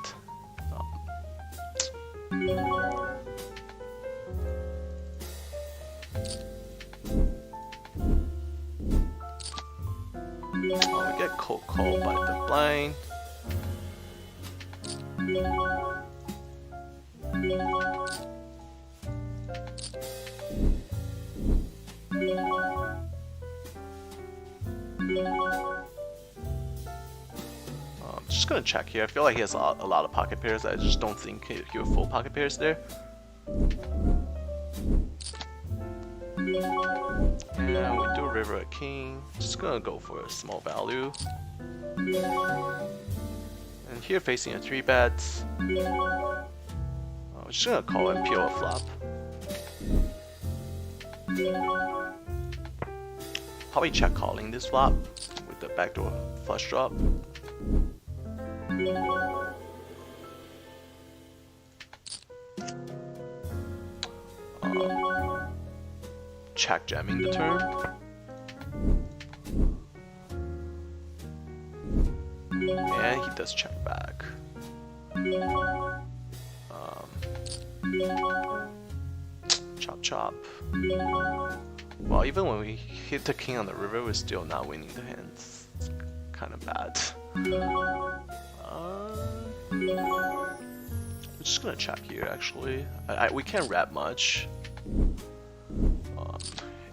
Speaker 1: We get cold called by the blind. Just gonna check here. I feel like he has a lot of pocket pairs. I just don't think he will full pocket pairs there. And we do river a king. Just gonna go for a small value. And here facing a 3-bet. I'm just gonna call and peel a flop. Probably check calling this flop with the backdoor flush drop. Check jamming the turn. And he does check back. Chop chop. Well, even when we hit the king on the river, we're still not winning the hands. It's kind of bad. I'm just gonna check here actually. We can't wrap much.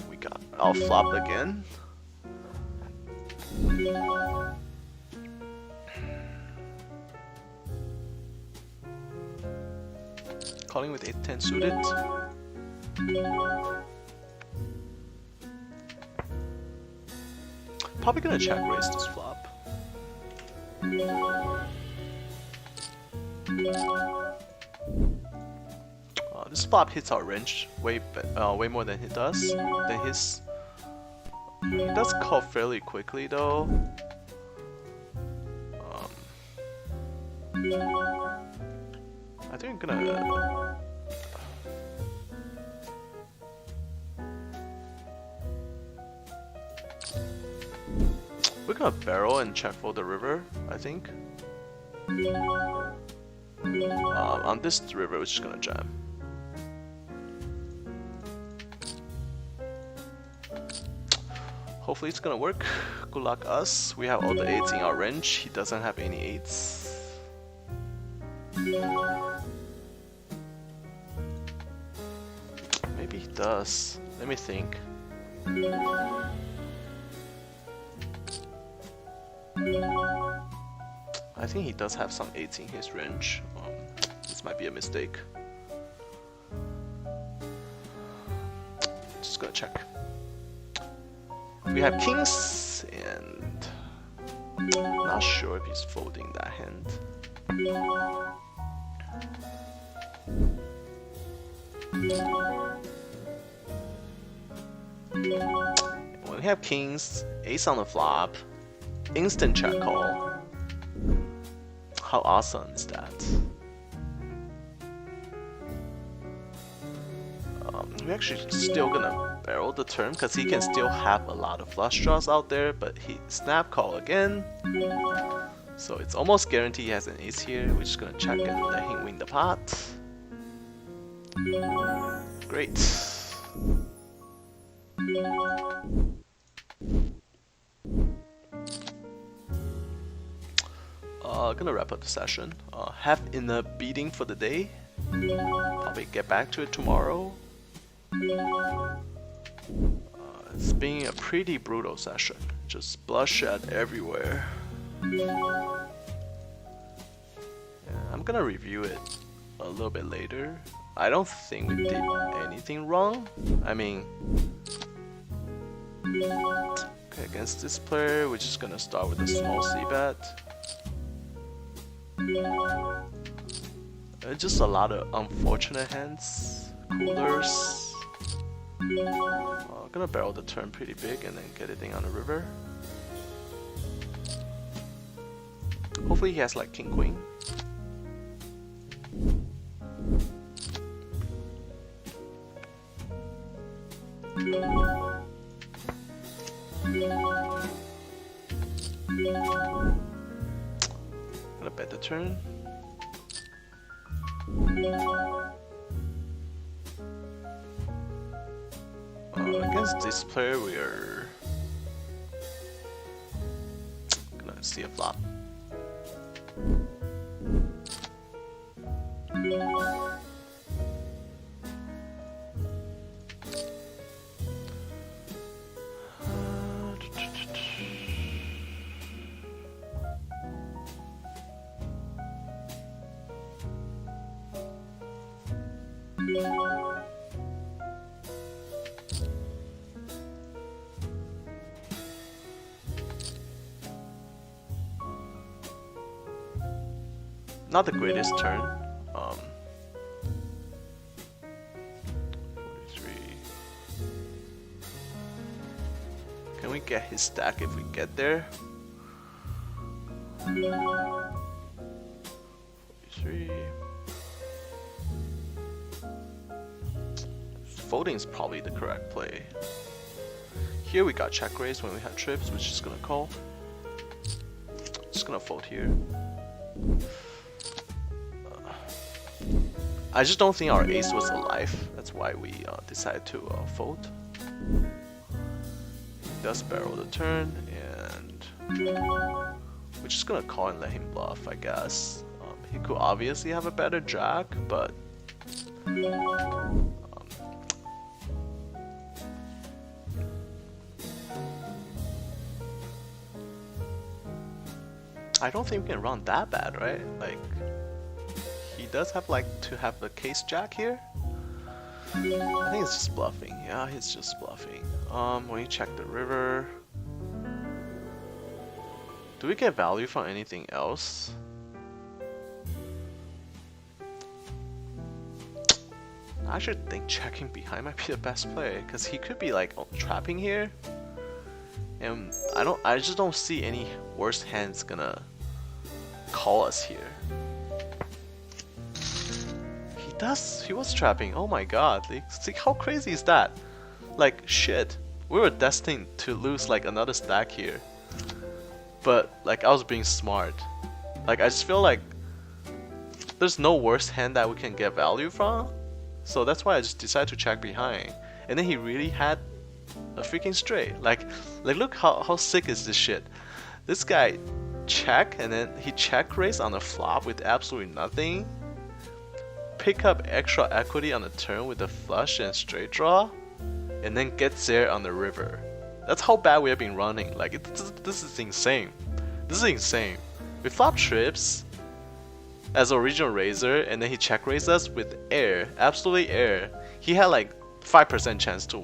Speaker 1: We got I'll flop again. Calling with 8-10 suited. Probably gonna check raise this flop. This flop hits our range way more than he does. He does call fairly quickly though. I think I'm gonna. We're gonna barrel and check for the river, I think. On this river, we're just gonna jam. Hopefully it's gonna work. Good luck us. We have all the 8s in our range. He doesn't have any 8s. Maybe he does. Let me think. I think he does have some 8s in his range. This might be a mistake. Just gonna check. We have kings, and not sure if he's folding that hand. When we have kings, ace on the flop, instant check call. How awesome is that? We're actually still gonna barrel the turn because he can still have a lot of flush draws out there, but he snap call again. So it's almost guaranteed he has an ace here. We're just gonna check and let him win the pot. Great. Gonna wrap up the session. Have enough beating for the day. Probably get back to it tomorrow. It's been a pretty brutal session. Just bloodshed everywhere. Yeah, I'm gonna review it a little bit later. I don't think we did anything wrong. I mean, okay, against this player, we're just gonna start with a small c-bet. Just a lot of unfortunate hands, coolers. Gonna barrel the turn pretty big and then get it in on the river. Hopefully he has like king queen. Gonna bet the turn. Against this player, we are gonna see a flop. Not the greatest turn. 43. Can we get his stack if we get there? 43. Folding is probably the correct play. Here we got check raise when we had trips, which is gonna call. Just gonna fold here. I just don't think our ace was alive. That's why we decided to fold. He does barrel the turn, and we're just gonna call and let him bluff, I guess. He could obviously have a better jack, but I don't think we can run that bad, right? Like, he does have to have the case jack here. I think it's just bluffing. Yeah, he's just bluffing. When you check the river, do we get value from anything else? I actually think checking behind might be the best play, because he could be like trapping here, and I just don't see any worse hands gonna call us here. He was trapping. Oh my god, like, see how crazy is that? Like, shit, we were destined to lose like another stack here, but like I was being smart. Like, I just feel like there's no worse hand that we can get value from, so that's why I just decided to check behind. And then he really had a freaking straight. Like look how sick is this shit. This guy check, and then he check raise on the flop with absolutely nothing, pick up extra equity on the turn with a flush and straight draw, and then gets there on the river. That's how bad we have been running. Like, this is insane. This is insane. We flop trips as original raiser, and then he check raised us with air, absolutely air. He had like 5% chance to win.